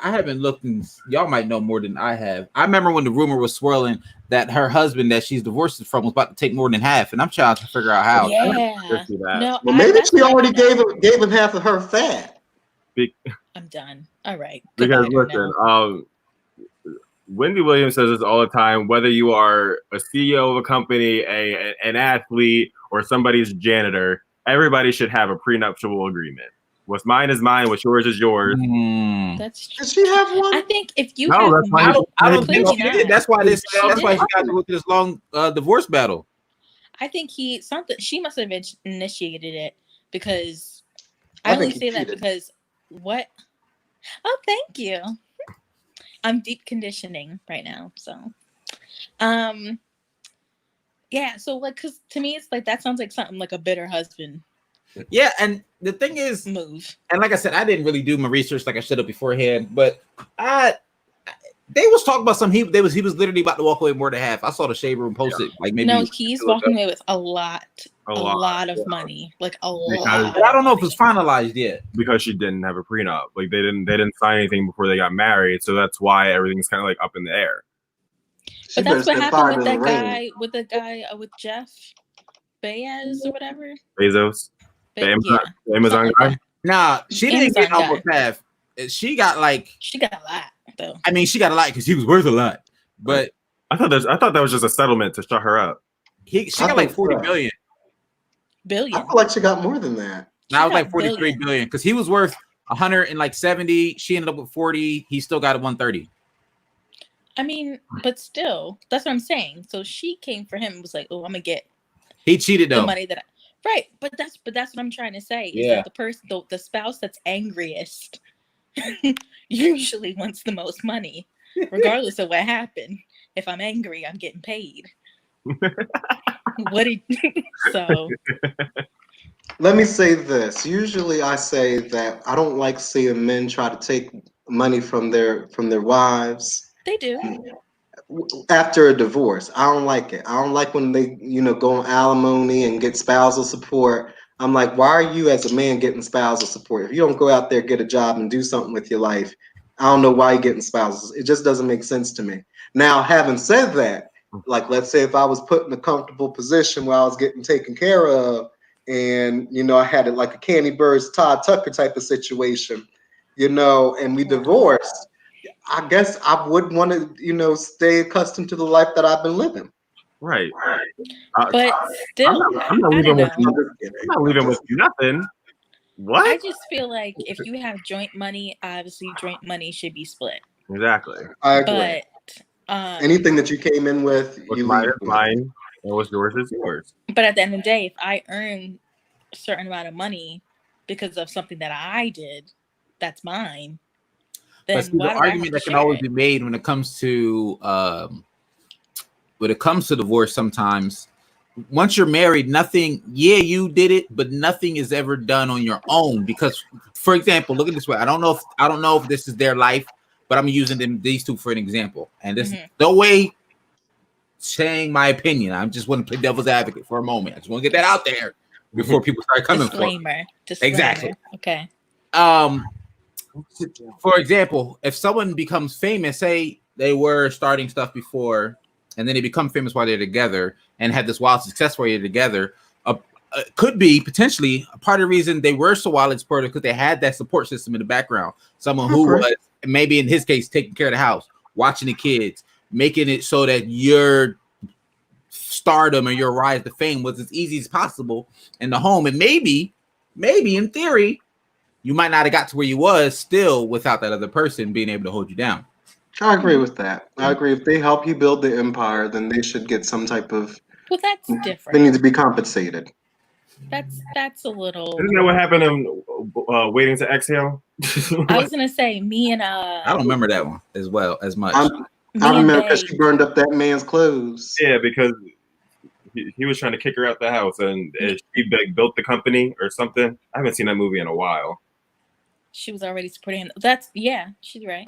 Speaker 1: haven't looked, and y'all might know more than I have. I remember when the rumor was swirling that her husband that she's divorced from was about to take more than half, and I'm trying to figure out how.
Speaker 2: Yeah.
Speaker 3: Just do that.
Speaker 2: No,
Speaker 4: Well, maybe
Speaker 2: that's
Speaker 4: she
Speaker 2: what I
Speaker 4: already
Speaker 2: know.
Speaker 4: gave him half of her fat.
Speaker 2: I'm done. All right.
Speaker 3: Because
Speaker 2: Goodbye,
Speaker 3: listen,
Speaker 2: Darnell.
Speaker 3: Wendy Williams says this all the time. Whether you are a CEO of a company, an athlete, or somebody's janitor, everybody should have a prenuptial agreement. What's mine is mine. What's yours is yours.
Speaker 2: That's true.
Speaker 4: Does she have one?
Speaker 2: I think if you
Speaker 3: No,
Speaker 2: have
Speaker 3: that's why
Speaker 2: money,
Speaker 1: I don't think
Speaker 2: clearly
Speaker 1: she did.
Speaker 2: not.
Speaker 1: That's why this.
Speaker 2: She
Speaker 1: That's why she
Speaker 2: did.
Speaker 1: got to go through this long divorce battle.
Speaker 2: I think she must have initiated it because
Speaker 4: I
Speaker 2: I only
Speaker 4: think he
Speaker 2: say that
Speaker 4: cheated.
Speaker 2: because what? Oh, thank you. I'm deep conditioning right now, so yeah. So like, cause to me, it's like that sounds like something like a bitter husband
Speaker 1: Yeah, and the thing is,
Speaker 2: move.
Speaker 1: and like I said, I didn't really do my research like I should have beforehand, but they was talking about he was literally about to walk away more than half. I saw the Shade Room post it like maybe.
Speaker 2: No, he's walking away with a lot of money, like a lot.
Speaker 1: But I don't know if it's finalized yet
Speaker 3: because she didn't have a prenup. Like they didn't sign anything before they got married, so that's why everything's kind of like up in the air.
Speaker 2: But that's what happened with that guy, with Jeff Bezos or whatever.
Speaker 3: Bezos, the Amazon
Speaker 2: like
Speaker 3: guy.
Speaker 2: that.
Speaker 1: Nah, she didn't get
Speaker 2: Amazon
Speaker 1: almost half. She got a
Speaker 2: lot though.
Speaker 1: I mean, she got a lot because he was worth a lot. But
Speaker 3: I thought that was just a settlement to shut her up.
Speaker 1: She got like 40 billion.
Speaker 2: Billion.
Speaker 4: I feel like she got more than that.
Speaker 1: Now it was like 43 billion because he was worth 170. She ended up with 40. He still got a 130.
Speaker 2: I mean, but still, that's what I'm saying. So she came for him and was like, "Oh, I'm gonna get."
Speaker 1: He cheated though.
Speaker 2: The money that right, but that's what I'm trying to say is that the person, the spouse that's angriest, usually wants the most money, regardless of what happened. If I'm angry, I'm getting paid. So.
Speaker 4: Let me say this. Usually, I say that I don't like seeing men try to take money from their wives.
Speaker 2: They do.
Speaker 4: After a divorce. I don't like it. I don't like when they, go on alimony and get spousal support. I'm like, why are you as a man getting spousal support? If you don't go out there, get a job and do something with your life, I don't know why you're getting spousal. It just doesn't make sense to me. Now, having said that, like, let's say if I was put in a comfortable position where I was getting taken care of and, I had it like a Candy Birds, Todd Tucker type of situation, and we divorced, I guess I would want to, stay accustomed to the life that I've been living.
Speaker 3: Right.
Speaker 2: But still,
Speaker 3: I'm not leaving with you. I'm not leaving with you nothing. What?
Speaker 2: I just feel like if you have joint money, obviously joint money should be split.
Speaker 3: Exactly.
Speaker 4: I agree.
Speaker 2: But
Speaker 4: anything that you came in with, you
Speaker 3: mine
Speaker 4: leave
Speaker 3: is mine, and what's yours is yours.
Speaker 2: But at the end of the day, if I earn a certain amount of money because of something that I did, that's mine. Then
Speaker 1: but see, the argument that can always be made when it comes to divorce, sometimes once you're married, nothing, you did it, but nothing is ever done on your own. Because, for example, look at this way. I don't know if this is their life, but I'm using these two for an example. And this is no way saying my opinion. I just want to play devil's advocate for a moment. I just want to get that out there before people start coming for it.
Speaker 2: Disclaimer.
Speaker 1: Exactly.
Speaker 2: Okay.
Speaker 1: For example, if someone becomes famous, say they were starting stuff before, and then they become famous while they're together and had this wild success while they're together, could be potentially a part of the reason they were so wild and supportive because they had that support system in the background. Someone who was, maybe in his case, taking care of the house, watching the kids, making it so that your stardom or your rise to fame was as easy as possible in the home. And maybe in theory, you might not have got to where you was still without that other person being able to hold you down.
Speaker 4: I agree with that. I agree. If they help you build the empire, then they should get some type of.
Speaker 2: Well, that's different.
Speaker 4: They need to be compensated.
Speaker 2: That's a little.
Speaker 3: Isn't that what happened in Waiting to Exhale?
Speaker 2: I was gonna say
Speaker 1: I don't remember that one as much.
Speaker 4: I remember because she burned up that man's clothes.
Speaker 3: Yeah, because he was trying to kick her out the house, and she built the company or something. I haven't seen that movie in a while.
Speaker 2: She was already supporting him. She's right.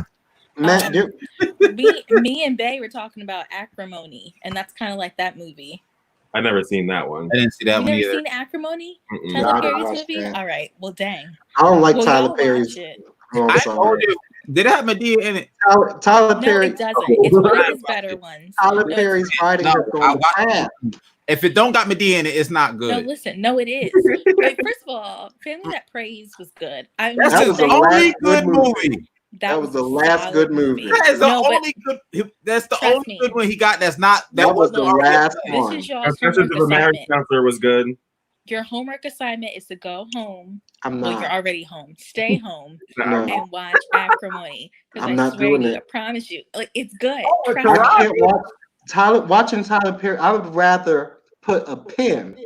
Speaker 4: Matt,
Speaker 2: me and Bay were talking about Acrimony, and that's kind of like that movie.
Speaker 3: I never seen that one.
Speaker 1: I didn't see that one either.
Speaker 2: You never seen Acrimony?
Speaker 3: Mm-mm.
Speaker 2: Tyler Perry's movie? That. All right. Well, dang.
Speaker 4: I don't like Tyler Perry's.
Speaker 1: I told you. Did it have Madea in it?
Speaker 4: Tyler Perry.
Speaker 2: No, it doesn't. It's one of his better ones.
Speaker 4: Tyler Perry's writing is going bad.
Speaker 1: If it don't got Madea in it, it's not good.
Speaker 2: No, listen. No, it is. Like, first of all, Family That Prays was good.
Speaker 1: That was the only good movie.
Speaker 4: That was the last good movie.
Speaker 1: That is the only good. That's the only good one he got. That's not. That was the
Speaker 4: last one.
Speaker 2: This is y'all's
Speaker 3: Confessions of a Marriage Counselor was good.
Speaker 2: Your homework assignment is to go home
Speaker 4: I'm
Speaker 2: Well, you're
Speaker 4: not.
Speaker 2: already home. Stay home
Speaker 4: No.
Speaker 2: and watch Acrimony. Because
Speaker 4: I'm
Speaker 2: I
Speaker 4: not
Speaker 2: swear
Speaker 4: doing
Speaker 2: to you, I
Speaker 4: it.
Speaker 2: promise you, like it's good.
Speaker 1: Oh,
Speaker 2: Trust
Speaker 4: I
Speaker 2: me.
Speaker 4: can't watching Tyler Perry. I would rather put a pin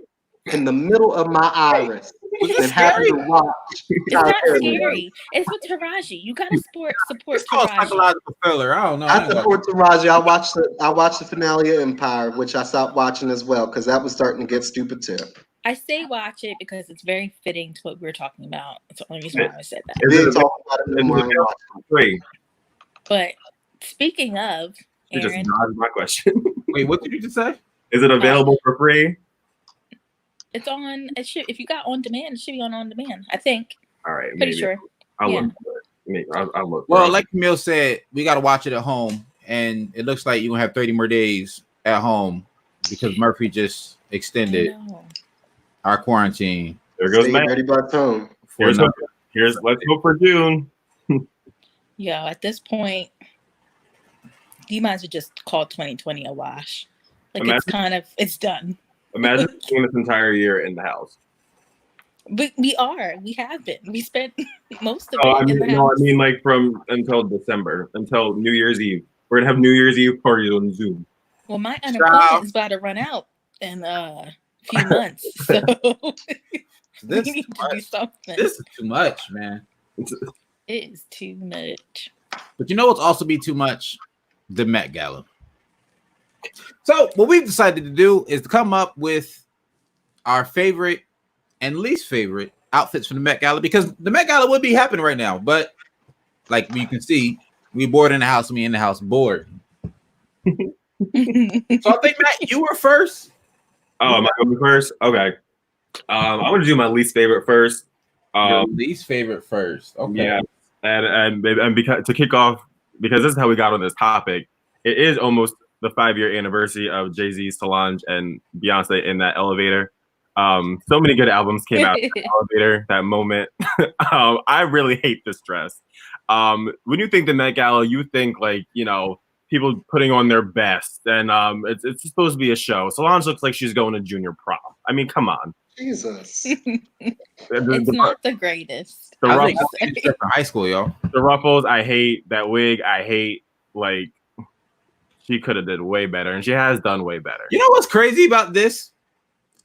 Speaker 4: in the middle of my iris
Speaker 1: Was
Speaker 4: than
Speaker 1: it
Speaker 4: having
Speaker 1: scary?
Speaker 4: to watch
Speaker 2: It's
Speaker 4: Tyler
Speaker 2: not
Speaker 4: Perry.
Speaker 2: scary. It's with Taraji. You gotta support
Speaker 1: It's called
Speaker 2: Taraji.
Speaker 1: psychological filler. I don't know.
Speaker 4: I support Taraji. I watched the finale of Empire, which I stopped watching as well because that was starting to get stupid too.
Speaker 2: I say watch it because it's very fitting to what we were talking about. That's the only reason why I said that.
Speaker 4: We ain't talking about it no more. I ain't watching it.
Speaker 3: Free?
Speaker 2: But speaking of,
Speaker 3: You just
Speaker 2: Aaron,
Speaker 3: dodged my question.
Speaker 1: Wait, what did you just say?
Speaker 3: Is it available for free?
Speaker 2: it's on. It should. If you got on demand, it should be on demand. I think.
Speaker 3: All right,
Speaker 2: Pretty
Speaker 3: maybe.
Speaker 2: sure.
Speaker 3: I'll
Speaker 2: Yeah.
Speaker 3: look for it. Maybe I'll look.
Speaker 1: Well,
Speaker 3: for it.
Speaker 1: like Camille said, we got to watch it at home, and it looks like you're gonna have 30 more days at home because Murphy just
Speaker 2: I
Speaker 1: extended
Speaker 2: know.
Speaker 1: our quarantine.
Speaker 3: There goes
Speaker 4: Stay
Speaker 3: Matt.
Speaker 4: ready back home.
Speaker 1: For
Speaker 3: Here's
Speaker 1: another-
Speaker 3: let's go for June.
Speaker 2: Yo, at this point, you might as well just call 2020 a wash. Like it's done.
Speaker 3: Imagine spending this entire year in the house.
Speaker 2: But we have been. We spent most of
Speaker 3: Oh,
Speaker 2: it in the
Speaker 3: I
Speaker 2: house.
Speaker 3: mean like from until December, until New Year's Eve. We're gonna have New Year's Eve parties on Zoom.
Speaker 2: Well, my unemployment is about to run out in a few months, so we need to do something.
Speaker 1: This is too much, man.
Speaker 2: It is too much.
Speaker 1: But you know what's also be too much? The Met Gala. So what we've decided to do is to come up with our favorite and least favorite outfits for the Met Gala, because the Met Gala would be happening right now, but like you can see, we bored in the house, me in the house bored. So I think Matt, you were first.
Speaker 3: Oh, am I going first? Okay. I'm gonna do my least favorite first.
Speaker 1: Your least favorite first. Okay.
Speaker 3: Yeah, and because to kick off, because this is how we got on this topic. It is almost the 5-year anniversary of Jay-Z's Solange and Beyonce in that elevator. So many good albums came out in that elevator, that moment. I really hate this dress. When you think the Met Gala, you think like, you know, people putting on their best, and it's supposed to be a show. Solange looks like she's going to junior prom. I mean, come on.
Speaker 4: Jesus.
Speaker 2: It's not the greatest.
Speaker 1: I think it's for high school, y'all.
Speaker 3: The ruffles, I hate. That wig, I hate. Like, she could have did way better, and she has done way better.
Speaker 1: You know what's crazy about this?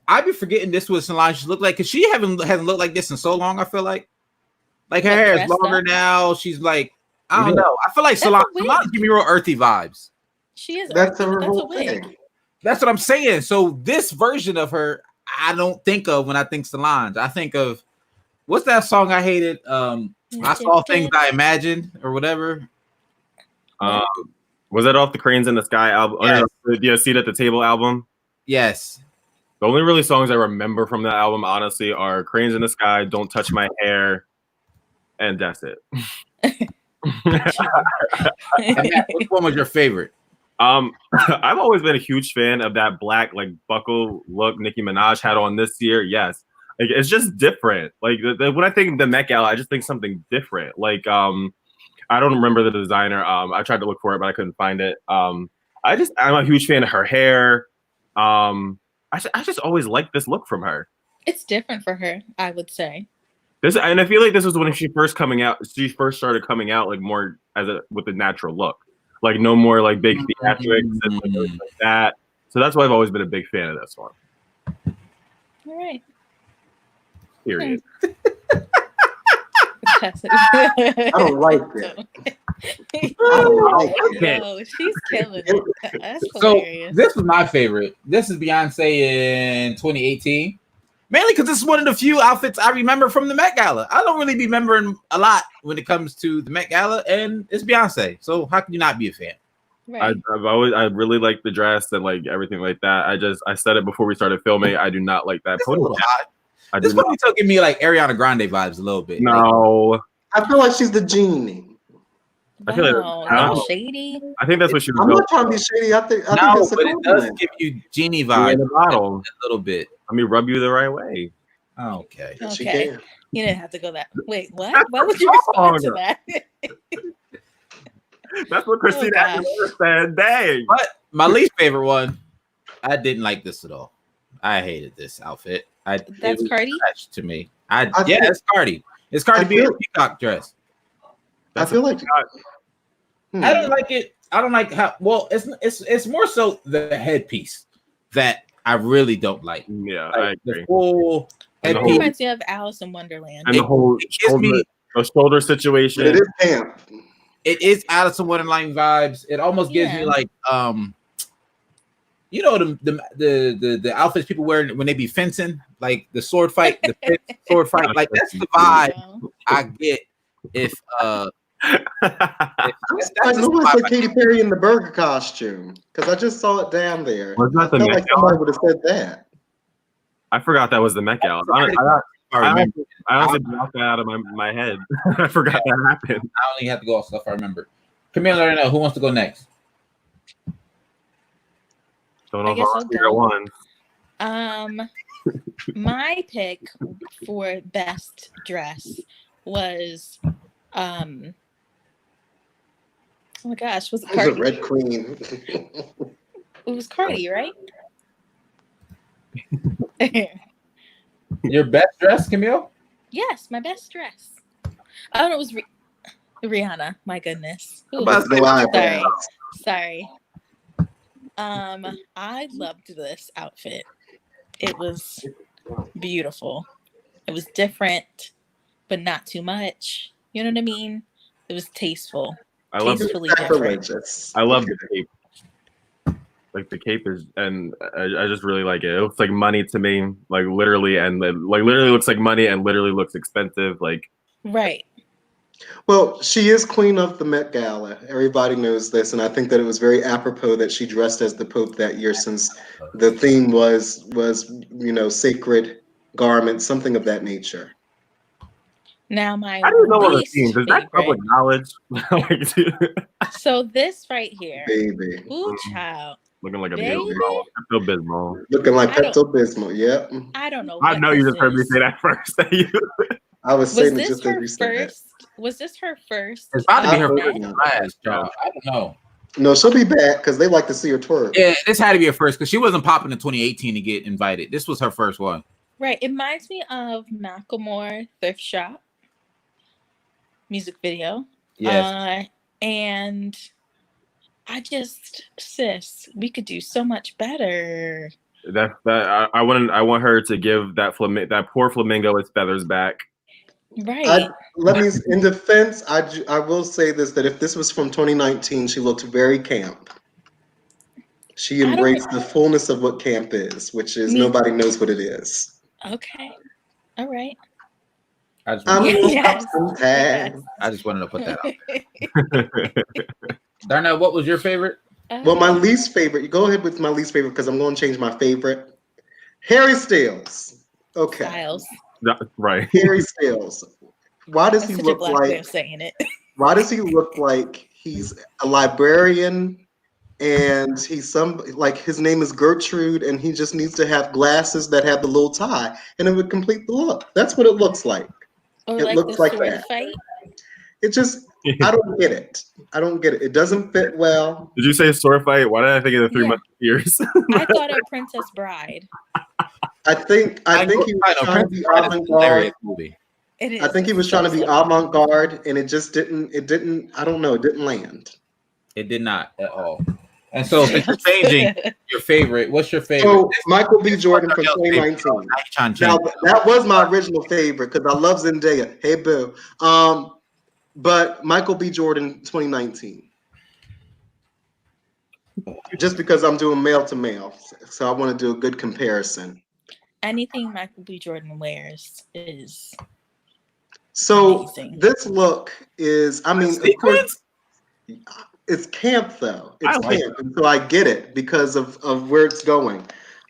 Speaker 1: I'd be forgetting this was Solange looked like, because she hasn't looked like this in so long. I feel like her hair is longer now. She's like, I don't know. I feel like Solange give me real earthy vibes.
Speaker 2: She is.
Speaker 4: That's
Speaker 2: earthy,
Speaker 4: her
Speaker 2: but that's a
Speaker 4: whole
Speaker 2: wig.
Speaker 4: thing.
Speaker 1: That's what I'm saying. So this version of her, I don't think of when I think Solange. I think of, what's that song I hated? I Saw Things I Imagined or whatever.
Speaker 3: Was that off the Cranes in the Sky album?
Speaker 1: Yes.
Speaker 3: Or the Seat at the Table album?
Speaker 1: Yes.
Speaker 3: The only really songs I remember from that album, honestly, are Cranes in the Sky, Don't Touch My Hair, and that's it.
Speaker 1: And Matt, which one was your favorite?
Speaker 3: I've always been a huge fan of that black like buckle look Nicki Minaj had on this year. Yes, like it's just different. Like when I think the Met Gala, I just think something different. Like I don't remember the designer. I tried to look for it, but I couldn't find it. I'm a huge fan of her hair. I just always liked this look from her.
Speaker 2: It's different for her, I would say.
Speaker 3: And I feel like this was when she first started coming out like more with a natural look. Like no more like big theatrics and like that. So that's why I've always been a big fan of this one.
Speaker 2: All right.
Speaker 3: Period.
Speaker 4: I don't like it. I don't like it.
Speaker 2: No, she's killing it. That's
Speaker 1: So
Speaker 2: hilarious.
Speaker 1: this was my favorite. This is Beyonce in 2018. Mainly because this is one of the few outfits I remember from the Met Gala. I don't really be remembering a lot when it comes to the Met Gala, and it's Beyonce. So how can you not be a fan?
Speaker 2: Right.
Speaker 3: I really like the dress and like everything like that. I said it before we started filming. I do not like that
Speaker 1: It's a little
Speaker 3: ponytail.
Speaker 1: hot. This one still give me like Ariana Grande vibes a little bit.
Speaker 3: No,
Speaker 4: I feel like she's the genie.
Speaker 3: I feel like-
Speaker 2: Wow,
Speaker 3: I don't
Speaker 2: no
Speaker 3: know.
Speaker 2: shady.
Speaker 3: I think that's what she was
Speaker 4: I'm
Speaker 3: going
Speaker 4: not trying to be shady. I think
Speaker 1: No,
Speaker 4: it's a
Speaker 1: but it does
Speaker 4: compliment.
Speaker 1: give you genie
Speaker 3: in
Speaker 1: vibes
Speaker 3: the bottle.
Speaker 1: a little bit.
Speaker 3: Let me rub you the right way.
Speaker 1: Okay.
Speaker 4: She
Speaker 2: Okay.
Speaker 4: can.
Speaker 2: You didn't have to go that. Wait, what? Why would you respond to that?
Speaker 3: That's what Christina
Speaker 2: gosh.
Speaker 3: Aguilera said. Dang.
Speaker 1: But my least favorite one, I didn't like this at all. I hated this outfit. It
Speaker 2: That's
Speaker 1: was
Speaker 2: Cardi?
Speaker 1: attached to me. It's Cardi. It's Cardi B in a peacock dress.
Speaker 4: I feel like
Speaker 1: I don't like it. I don't like how well it's more so the headpiece that I really don't like.
Speaker 3: Yeah,
Speaker 1: like,
Speaker 3: I agree.
Speaker 1: The full
Speaker 2: It
Speaker 1: headpiece
Speaker 2: reminds me of Alice in Wonderland.
Speaker 3: And the whole shoulder situation.
Speaker 4: But it is camp.
Speaker 1: It is Alice in Wonderland vibes. It almost gives me like you know the outfits people wear when they be fencing, like the sword fight, sword fight. Like that's the vibe I get if
Speaker 4: I know it's like Katy Perry in the burger costume because I just saw it down there.
Speaker 3: Was that the
Speaker 4: I felt
Speaker 3: Met
Speaker 4: like
Speaker 3: Gala?
Speaker 4: somebody would have said that.
Speaker 3: I forgot that was the Met Gala. I honestly blocked that out of my head. I forgot that happened.
Speaker 1: I only have to go off stuff I remember. Camille, let her know who wants to go next.
Speaker 3: Don't know
Speaker 2: I guess I'll
Speaker 3: go.
Speaker 2: My pick for best dress was oh my gosh, was it
Speaker 4: It was
Speaker 2: Cardi?
Speaker 4: a Red Queen.
Speaker 2: It was Cardi, right?
Speaker 1: Your best dress, Camille?
Speaker 2: Yes, my best dress. Oh, no, it was Rihanna. My goodness. Ooh, sorry. I loved this outfit. It was beautiful. It was different, but not too much. You know what I mean? It was tasteful.
Speaker 3: I love
Speaker 2: tastefully different.
Speaker 3: I love the cape. Like the cape is, and I just really like it. It looks like money to me, like literally, and literally looks like money, and literally looks expensive. Like
Speaker 2: right.
Speaker 4: Well, she is queen of the Met Gala. Everybody knows this, and I think that it was very apropos that she dressed as the Pope that year, since the theme was sacred garments, something of that nature.
Speaker 2: Now my
Speaker 3: I don't know what the theme is. That public knowledge?
Speaker 2: So this right here,
Speaker 4: baby,
Speaker 2: ooh, child.
Speaker 3: Looking like a Pepto-Bismol.
Speaker 4: Looking like Pepto-Bismol, yep.
Speaker 2: I don't know.
Speaker 3: I know you just heard me say that first.
Speaker 4: I was saying it just as you said that.
Speaker 2: Was this her first?
Speaker 1: It's about to be her first class, y'all. I don't know.
Speaker 4: No, she'll be back because they like to see her twerk.
Speaker 1: Yeah, this had to be her first because she wasn't popping in 2018 to get invited. This was her first one.
Speaker 2: Right. It reminds me of Macklemore Thrift Shop music video.
Speaker 1: Yes.
Speaker 2: And I just, sis, we could do so much better.
Speaker 3: I want her to give that poor flamingo its feathers back.
Speaker 2: Right.
Speaker 4: In defense, I will say this, that if this was from 2019, she looked very camp. She embraced the fullness of what camp is, which is nobody knows what it is.
Speaker 2: Okay. All right.
Speaker 1: I just wanted to put that out. Darnell, what was your favorite?
Speaker 4: Well, my least favorite. You go ahead with my least favorite because I'm going to change my favorite. Harry Styles. Okay.
Speaker 2: Styles.
Speaker 3: Right.
Speaker 4: Harry Styles. Why does he look like?
Speaker 2: Way of saying it.
Speaker 4: Why does he look like he's a librarian? And he's his name is Gertrude, and he just needs to have glasses that have the little tie, and it would complete the look. That's what it looks like.
Speaker 2: Or
Speaker 4: it looks like that.
Speaker 2: Fight?
Speaker 4: It just, I don't get it. I don't get it. It doesn't fit well.
Speaker 3: Did you say sword fight? Why did I think of the 3 Musketeers?
Speaker 2: I thought of Princess Bride.
Speaker 4: I think he was trying to be avant-garde. I think he was trying to be avant-garde, and it just didn't. It didn't. I don't know. It didn't land.
Speaker 1: It did not at all. And so, if you're changing your favorite, what's your favorite?
Speaker 4: So, Michael B. Jordan from 2019. Now, that was my original favorite because I love Zendaya. Hey, boo. But Michael B. Jordan 2019. Just because I'm doing male to male, so I want to do a good comparison.
Speaker 2: Anything Michael B. Jordan wears is
Speaker 4: amazing. This look is, I mean, of course, it's camp though. It's camp, and so I get it because of where it's going.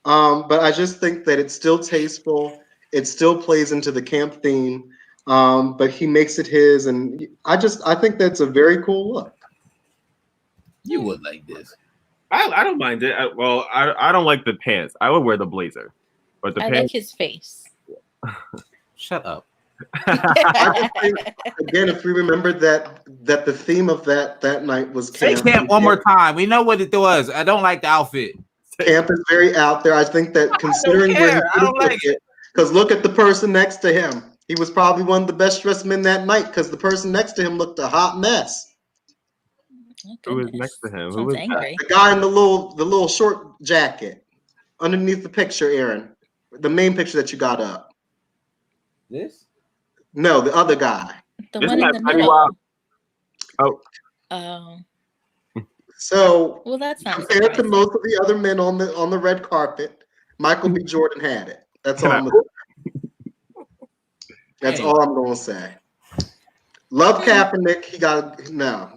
Speaker 4: But I just think that it's still tasteful. It still plays into the camp theme. But he makes it his, and I think that's a very cool look.
Speaker 1: You would like this.
Speaker 3: I don't mind it. I don't like the pants. I would wear the blazer, but the pants.
Speaker 2: Like his face.
Speaker 1: Shut up.
Speaker 4: I think, again, if we remember that the theme of that night was camp.
Speaker 1: Say camp one more time. We know what it was. I don't like the outfit.
Speaker 4: Camp is very out there. I think that considering where he took it, Because look at the person next to him. He was probably one of the best dressed men that night because the person next to him looked a hot mess.
Speaker 2: Oh,
Speaker 3: Who was
Speaker 2: goodness.
Speaker 3: next to him? Who
Speaker 2: Sounds
Speaker 3: was
Speaker 2: angry.
Speaker 4: The guy in the little short jacket underneath the picture, Aaron. The main picture that you got up.
Speaker 1: This?
Speaker 4: No, the other guy.
Speaker 2: The
Speaker 3: Isn't
Speaker 2: one in
Speaker 3: that
Speaker 2: the
Speaker 3: Fetty
Speaker 2: middle.
Speaker 3: Wap? Oh,
Speaker 2: Oh,
Speaker 4: So
Speaker 2: well, that's not
Speaker 4: compared to
Speaker 2: surprising.
Speaker 4: most of the other men on the red carpet, Michael B. Jordan had it. That's all I'm That's all I'm gonna say. Love Kaepernick, he got no.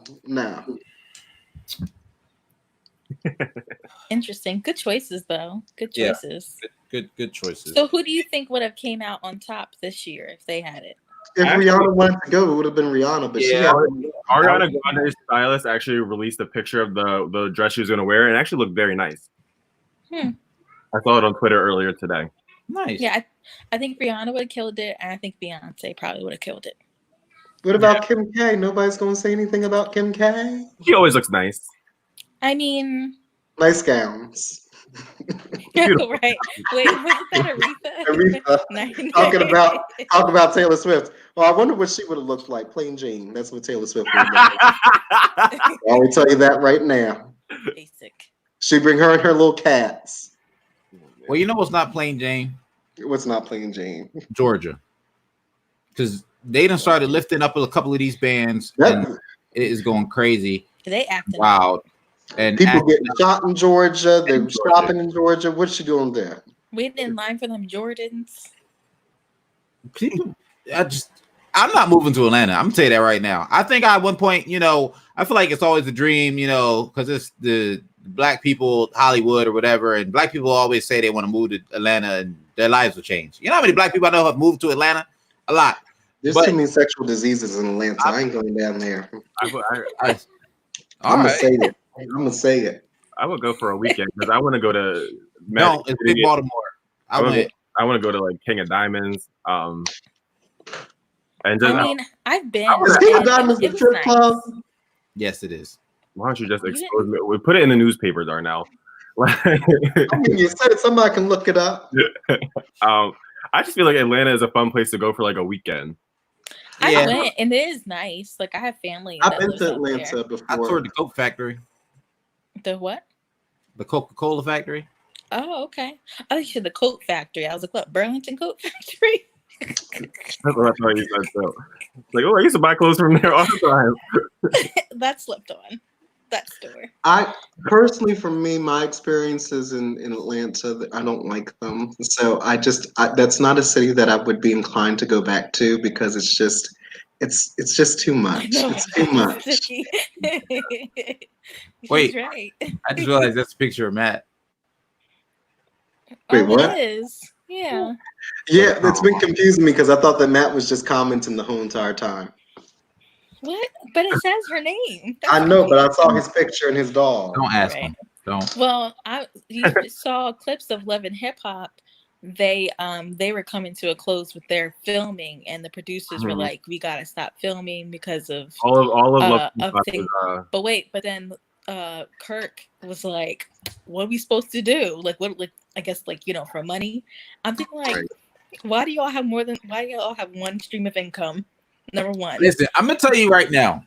Speaker 2: Interesting. Good choices, though. Good
Speaker 1: Yeah.
Speaker 2: choices.
Speaker 1: Good choices.
Speaker 2: So, who do you think would have came out on top this year if they had it?
Speaker 4: If
Speaker 3: Actually-
Speaker 4: Rihanna wanted to go, it would have been Rihanna, but she
Speaker 1: Yeah.
Speaker 4: had
Speaker 3: Ariana Grande's stylist actually released a picture of the dress she was going to wear, and it actually looked very nice.
Speaker 2: Hmm.
Speaker 3: I saw it on Twitter earlier today.
Speaker 1: Nice.
Speaker 2: Yeah, I think Rihanna would have killed it, and I think Beyonce probably would have killed it.
Speaker 4: What about Kim K? Nobody's gonna say anything about Kim K.
Speaker 3: She always looks nice.
Speaker 2: I mean,
Speaker 4: Nice gowns.
Speaker 3: Beautiful.
Speaker 2: right? Wait, wasn't that Aretha?
Speaker 4: Aretha. Talk about Taylor Swift. Well, I wonder what she would have looked like. Plain Jane. That's what Taylor Swift would have looked like. I'll tell you that right now.
Speaker 2: Basic.
Speaker 4: She'd bring her and her little cats.
Speaker 1: Well, you know what's not plain Jane?
Speaker 4: What's not Plain Jane?
Speaker 1: Georgia. Because they done started lifting up a couple of these bands, and it is going crazy.
Speaker 2: They acting
Speaker 1: Wild. And
Speaker 4: People getting shot in Georgia. They're
Speaker 1: In Georgia.
Speaker 4: shopping in Georgia. What's she doing there?
Speaker 2: waiting in line for them Jordans.
Speaker 1: people, I'm not moving to Atlanta. I'm gonna tell you that right now. I think at one point, I feel like it's always a dream, because it's the black people, Hollywood or whatever, and black people always say they want to move to Atlanta and their lives will change. You know how many black people I know have moved to Atlanta? A lot.
Speaker 4: There's too many sexual diseases in Atlanta. I ain't going down there. I'm gonna say it. I'm gonna say it.
Speaker 3: I would go for a weekend because I want to go to.
Speaker 1: No, it's big Baltimore. I want
Speaker 3: to go to like King of Diamonds. And just,
Speaker 2: I've been.
Speaker 4: Is King of Diamonds a strip club?
Speaker 1: Yes, it is.
Speaker 3: Why don't you just expose me? We put it in the newspapers, Darnell.
Speaker 4: I mean, you said somebody can look it up.
Speaker 3: I just feel like Atlanta is a fun place to go for like a weekend.
Speaker 2: I went, and it is nice. Like I have family.
Speaker 4: I've been to Atlanta before.
Speaker 1: I toured the Coke factory.
Speaker 2: The what?
Speaker 1: The Coca-Cola factory.
Speaker 2: Oh, okay. Oh, you said the Coke factory. I was like, what? Burlington Coke factory?
Speaker 3: That's what I thought you said. So, like, I used to buy clothes from there all the time.
Speaker 2: That slept on. That store.
Speaker 4: I personally, for me, my experiences in Atlanta, I don't like them. So that's not a city that I would be inclined to go back to because it's just too much. It's too much.
Speaker 1: Wait,
Speaker 2: right.
Speaker 1: I just realized that's a picture of Matt.
Speaker 4: Wait, what?
Speaker 2: It is. Yeah.
Speaker 4: Yeah, it's been confusing me because I thought that Matt was just commenting the whole entire time.
Speaker 2: What? But it says her name.
Speaker 4: I know, but I saw his picture and his dog.
Speaker 1: Don't ask him. Don't.
Speaker 2: Well, you saw clips of Love and Hip Hop. They were coming to a close with their filming, and the producers were like, "We gotta stop filming because of
Speaker 3: all of
Speaker 2: things." But then Kirk was like, "What are we supposed to do? Like, what? Like, I guess, for money." I'm thinking, like, why do y'all have one stream of income? Number one.
Speaker 1: Listen, I'm gonna tell you right now.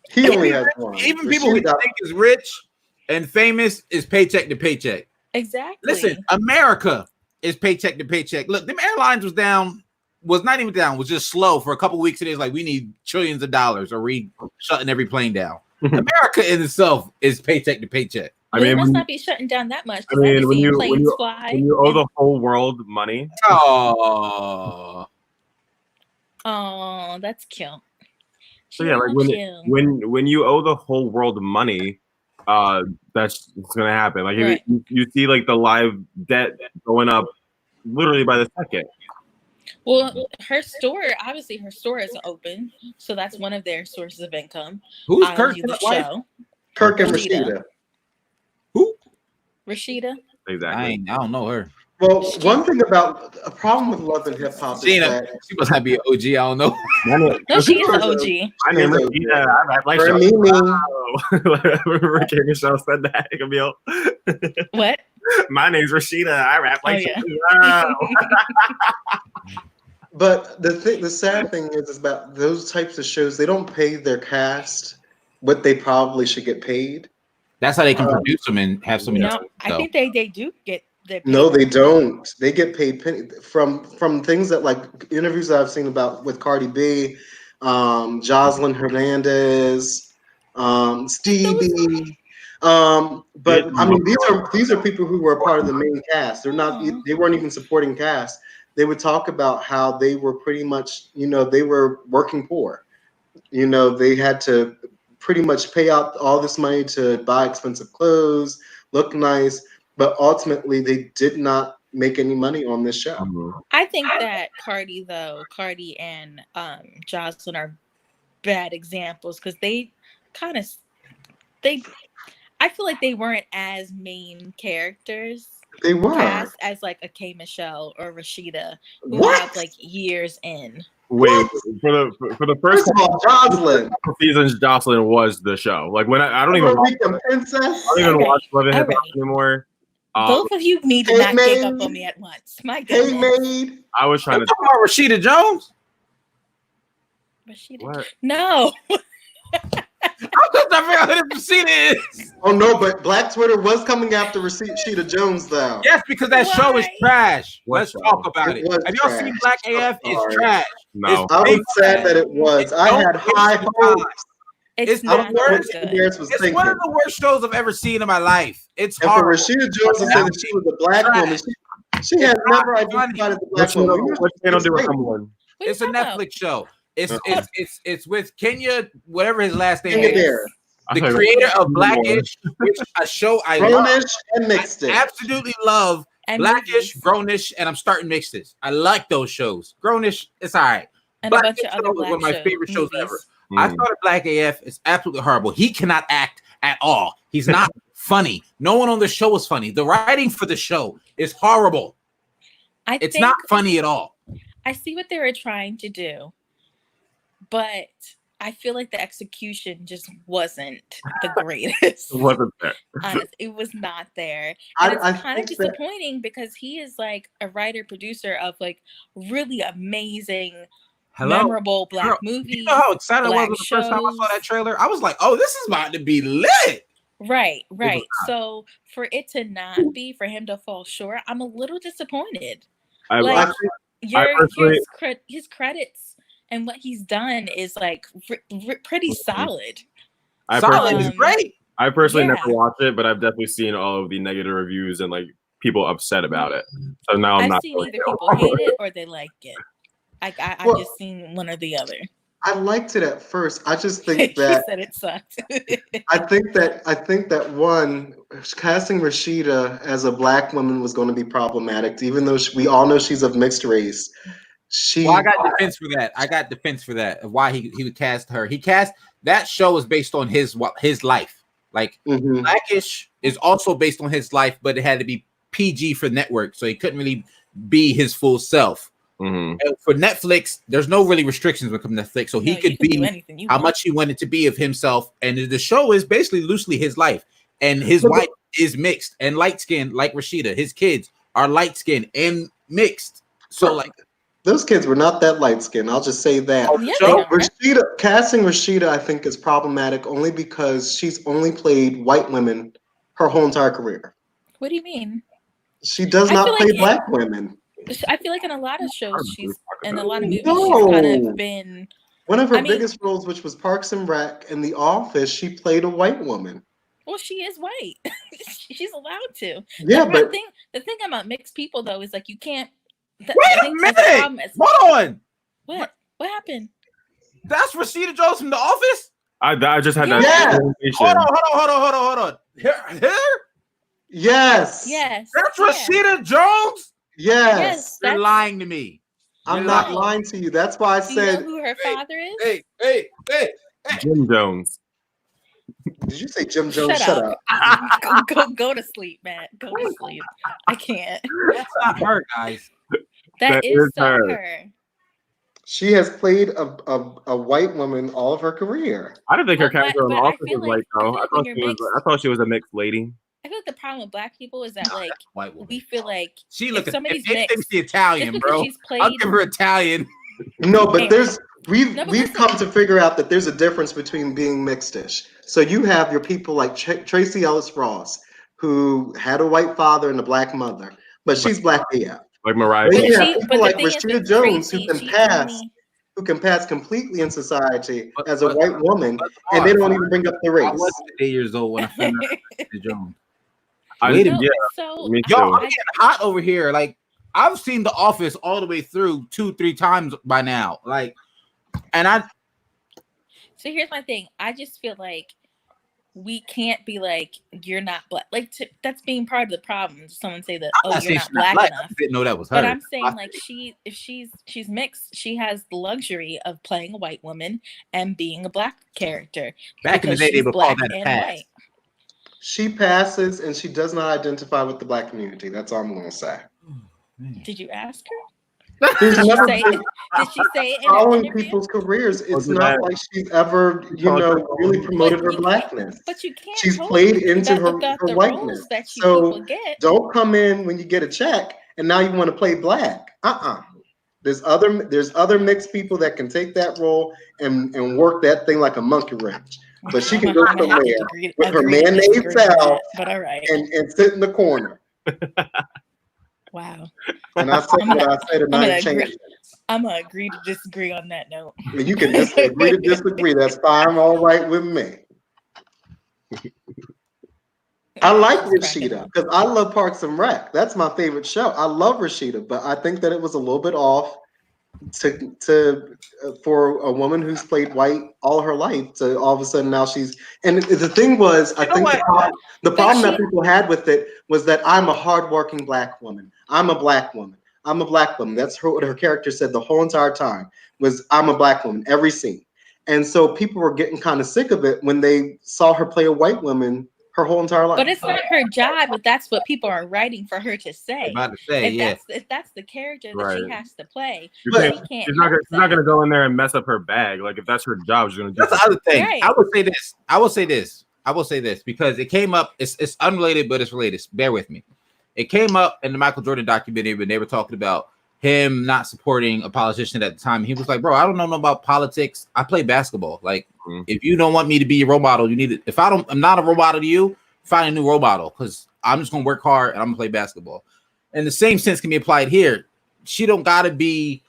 Speaker 4: He only has one.
Speaker 1: Even people who think is rich and famous is paycheck to paycheck.
Speaker 2: Exactly.
Speaker 1: Listen, America is paycheck to paycheck. Look, them airlines was not even down, was just slow for a couple weeks. It is like we need trillions of dollars or we shutting every plane down. America in itself is paycheck to paycheck.
Speaker 2: It must not be shutting down that much.
Speaker 3: I mean, when you owe the whole world money.
Speaker 2: Oh, that's cute.
Speaker 3: So yeah, like when you owe the whole world money, that's gonna happen. Like if you see like the live debt going up literally by the second.
Speaker 2: Well, her store isn't open, so that's one of their sources of income.
Speaker 1: Who's Kirk?
Speaker 4: Kirk and Rashida.
Speaker 1: Who?
Speaker 2: Rashida.
Speaker 3: Exactly.
Speaker 1: I don't know her.
Speaker 4: Well, one thing about a problem with Love and Hip Hop is that
Speaker 1: she must not be an OG. I don't know.
Speaker 2: No, she is an OG.
Speaker 3: My name is I'd like
Speaker 4: to.
Speaker 3: Ricky Michelle said that.
Speaker 2: What?
Speaker 3: My name's Rashida. I rap like
Speaker 4: But the sad thing is about those types of shows, they don't pay their cast what they probably should get paid.
Speaker 1: That's how they can produce them and have so many.
Speaker 2: No, I think they do get.
Speaker 4: No, they don't. They get paid from things that like interviews that I've seen about with Cardi B, Jocelyn Hernandez, Stevie. But I mean, these are people who were a part of the main cast. They're not. They weren't even supporting cast. They would talk about how they were pretty much, they were working poor. They had to pretty much pay out all this money to buy expensive clothes, look nice, but ultimately they did not make any money on this show.
Speaker 2: I think that Cardi and Jocelyn are bad examples because I feel like they weren't as main characters.
Speaker 4: They were
Speaker 2: cast as like a K Michelle or Rashida, who have like years in.
Speaker 3: Wait, for the first
Speaker 4: Jocelyn
Speaker 3: seasons, Jocelyn was the show. Like when I don't even watch Love and Hip Hop anymore.
Speaker 2: Both of you need to not give up on me at once. My goodness.
Speaker 3: I was trying to
Speaker 1: talk about Rashida Jones.
Speaker 2: Rashida, what? No.
Speaker 1: I forgot who Rashida is.
Speaker 4: Oh no, but Black Twitter was coming after Rashida Jones though.
Speaker 1: Yes, because that show is trash. Let's talk about it. Have y'all seen Black AF? It's trash.
Speaker 3: No.
Speaker 4: I was sad that it was. I had high hopes.
Speaker 2: It's not worse.
Speaker 1: It's one of the worst shows I've ever seen in my life. It's horrible.
Speaker 4: And for Rashida Jones to say that she was a black woman, she has never identified as a black woman.
Speaker 3: What channel do we come on?
Speaker 1: It's a Netflix show. It's with Kenya, whatever his last name
Speaker 4: Kenya
Speaker 1: is.
Speaker 4: Bear.
Speaker 1: The creator of Blackish, which is a show I love.
Speaker 4: And Mixed
Speaker 1: I absolutely love Blackish, Grownish, and I'm starting Mixed. I like those shows. Grownish, it's all right.
Speaker 2: And a bunch of other
Speaker 1: one of my favorite shows ever.
Speaker 3: Mm.
Speaker 1: I started Black AF. It's absolutely horrible. He cannot act at all. He's not funny. No one on the show is funny. The writing for the show is horrible. It's not funny at all.
Speaker 2: I see what they were trying to do, but I feel like the execution just wasn't the greatest.
Speaker 3: It wasn't there.
Speaker 2: Honestly, it was not there. And it's kind of disappointing because he is like a writer producer of like really amazing, memorable black movies.
Speaker 1: You know how excited I was when the first time I saw that trailer? I was like, "Oh, this is about to be lit."
Speaker 2: Right. So for it to not be, for him to fall short, I'm a little disappointed. His credits and what he's done is like pretty solid.
Speaker 1: Solid is great.
Speaker 3: I personally never watched it, but I've definitely seen all of the negative reviews and like people upset about it. So now
Speaker 2: I've seen either people hate it or they like it. I just seen one or the other.
Speaker 4: I liked it at first. I just think that
Speaker 2: said it sucked.
Speaker 4: I think that one, casting Rashida as a black woman was going to be problematic, even though we all know she's of mixed race.
Speaker 1: I got defense for that. Of why he would cast her. That show is based on his life. Like Blackish is also based on his life, but it had to be PG for network, so he couldn't really be his full self. And for Netflix, there's no really restrictions when it comes to Netflix, so he could be how much he wanted to be of himself. And the show is basically loosely his life. And his wife is mixed and light skinned, like Rashida. His kids are light skinned and mixed. So like
Speaker 4: those kids were not that light skinned. I'll just say that. Casting Rashida, I think, is problematic only because she's only played white women her whole entire career.
Speaker 2: What do you mean?
Speaker 4: She does not play black women.
Speaker 2: I feel like in a lot of shows, she's in a lot of movies, she's kind of been.
Speaker 4: One of her biggest roles, which was Parks and Rec and The Office, she played a white woman.
Speaker 2: Well, she is white. She's allowed to.
Speaker 4: Yeah, but
Speaker 2: the thing about mixed people though is like you can't.
Speaker 1: Wait a minute! Hold on.
Speaker 2: What happened?
Speaker 1: That's Rashida Jones from The Office.
Speaker 3: I just had that.
Speaker 1: Yeah. Hold on. Here?
Speaker 4: Yes.
Speaker 1: That's Rashida Jones.
Speaker 4: Yes.
Speaker 1: You're lying to me.
Speaker 4: I'm not lying to you. That's why I said.
Speaker 2: You know who her father is?
Speaker 1: Hey.
Speaker 3: Jim Jones.
Speaker 4: Did you say Jim Jones?
Speaker 2: Shut up. Go to sleep, Matt. Go to sleep. I can't.
Speaker 1: That's not her, guys.
Speaker 2: That is her.
Speaker 4: She has played a white woman all of her career.
Speaker 3: I didn't think her character in The Office was white though. I thought she was a mixed lady.
Speaker 2: I feel like the problem with Black people is that like
Speaker 1: white woman.
Speaker 2: we feel like
Speaker 1: She
Speaker 2: if
Speaker 1: looking.
Speaker 2: somebody's
Speaker 1: They think
Speaker 2: mixed,
Speaker 1: she Italian,
Speaker 2: just because
Speaker 1: bro.
Speaker 2: she's played.
Speaker 1: I'll give her Italian.
Speaker 4: No, but
Speaker 2: Aaron.
Speaker 4: we've
Speaker 2: No, but
Speaker 4: we've
Speaker 2: listen.
Speaker 4: come to figure out that there's a difference between being mixed-ish. So you have your people like Tracy Ellis Ross, who had a white father and a Black mother, but she's Black AF.
Speaker 3: Like Mariah.
Speaker 4: Then you
Speaker 2: But
Speaker 4: have
Speaker 2: she-
Speaker 4: people
Speaker 2: but the
Speaker 4: like
Speaker 2: thing is
Speaker 4: Rashida
Speaker 2: with
Speaker 4: Jones
Speaker 2: Tracy,
Speaker 4: who
Speaker 2: she
Speaker 4: can pass completely in society
Speaker 1: But-
Speaker 4: as a
Speaker 1: but-
Speaker 4: white woman,
Speaker 1: but
Speaker 4: and they
Speaker 1: Lamar,
Speaker 4: don't even bring up the
Speaker 1: I
Speaker 4: race.
Speaker 1: was 8 years old when I found out the Jones.
Speaker 3: I
Speaker 1: Wait a
Speaker 3: yeah,
Speaker 1: minute.
Speaker 2: So
Speaker 3: me
Speaker 1: Yo,
Speaker 3: too.
Speaker 1: I'm getting hot over here. Like I've seen The Office all the way through 2-3 times by now. Like, and
Speaker 2: So here's my thing. I just feel like we can't be like you're not Black. Like that's being part of the problem. Someone say that
Speaker 1: I'm not
Speaker 2: you're
Speaker 1: saying
Speaker 2: not
Speaker 1: she's not
Speaker 2: Black
Speaker 1: I
Speaker 2: enough.
Speaker 1: just didn't know that was her.
Speaker 2: But I'm saying like if she's mixed, she has the luxury of playing a white woman and being a Black character.
Speaker 1: Back in the
Speaker 2: because
Speaker 1: day, they
Speaker 2: she's
Speaker 1: would call
Speaker 2: Black
Speaker 1: that a
Speaker 2: and
Speaker 1: pass.
Speaker 2: white.
Speaker 4: She passes, and she does not identify with the Black community. That's all I'm going to say.
Speaker 2: Did you ask her?
Speaker 4: There's
Speaker 2: Did she
Speaker 4: never
Speaker 2: say
Speaker 4: been
Speaker 2: it in an
Speaker 4: following
Speaker 2: interview?
Speaker 4: people's careers. It's
Speaker 3: Look at
Speaker 4: not
Speaker 3: that.
Speaker 4: like she's ever, really promoted her Blackness.
Speaker 2: But you can't.
Speaker 4: She's
Speaker 2: hope
Speaker 4: played into
Speaker 2: that
Speaker 4: her
Speaker 2: the
Speaker 4: whiteness.
Speaker 2: roles that
Speaker 4: So
Speaker 2: people get.
Speaker 4: don't come in when you get a check and now you want to play Black. There's other mixed people that can take that role and work that thing like a monkey wrench. But she can go somewhere with her mayonnaise salad
Speaker 2: but all right.
Speaker 4: and sit in the corner.
Speaker 2: Wow.
Speaker 4: And I said what I said, and I ain't changed.
Speaker 2: I'm gonna agree to disagree on that note.
Speaker 4: You can just agree to disagree. That's fine, all right with me. I like Rashida because I love Parks and Rec. That's my favorite show. I love Rashida, but I think that it was a little bit off for a woman who's played white all her life to all of a sudden now she's. And the thing was, I think the problem that people had with it was that I'm a hardworking Black woman. I'm a Black woman. I'm a Black woman. That's what her character said the whole entire time was I'm a Black woman, every scene. And so people were getting kind of sick of it when they saw her play a white woman her whole entire life.
Speaker 2: But it's not her job, but that's what people are writing for her to say.
Speaker 1: About to say,
Speaker 2: if that's the character that she has to play,
Speaker 3: she's not going to go in there and mess up her bag. Like if that's her job, she's going to do.
Speaker 1: That's the other thing.
Speaker 2: Right.
Speaker 1: I will say this because it came up. It's unrelated, but it's related. Bear with me. It came up in the Michael Jordan documentary when they were talking about him not supporting a politician at the time. He was like, bro, I don't know about politics. I play basketball. Like, if you don't want me to be your role model, you need it. If I'm not a role model to you, find a new role model because I'm just going to work hard and I'm going to play basketball. And the same sense can be applied here. She don't got to be,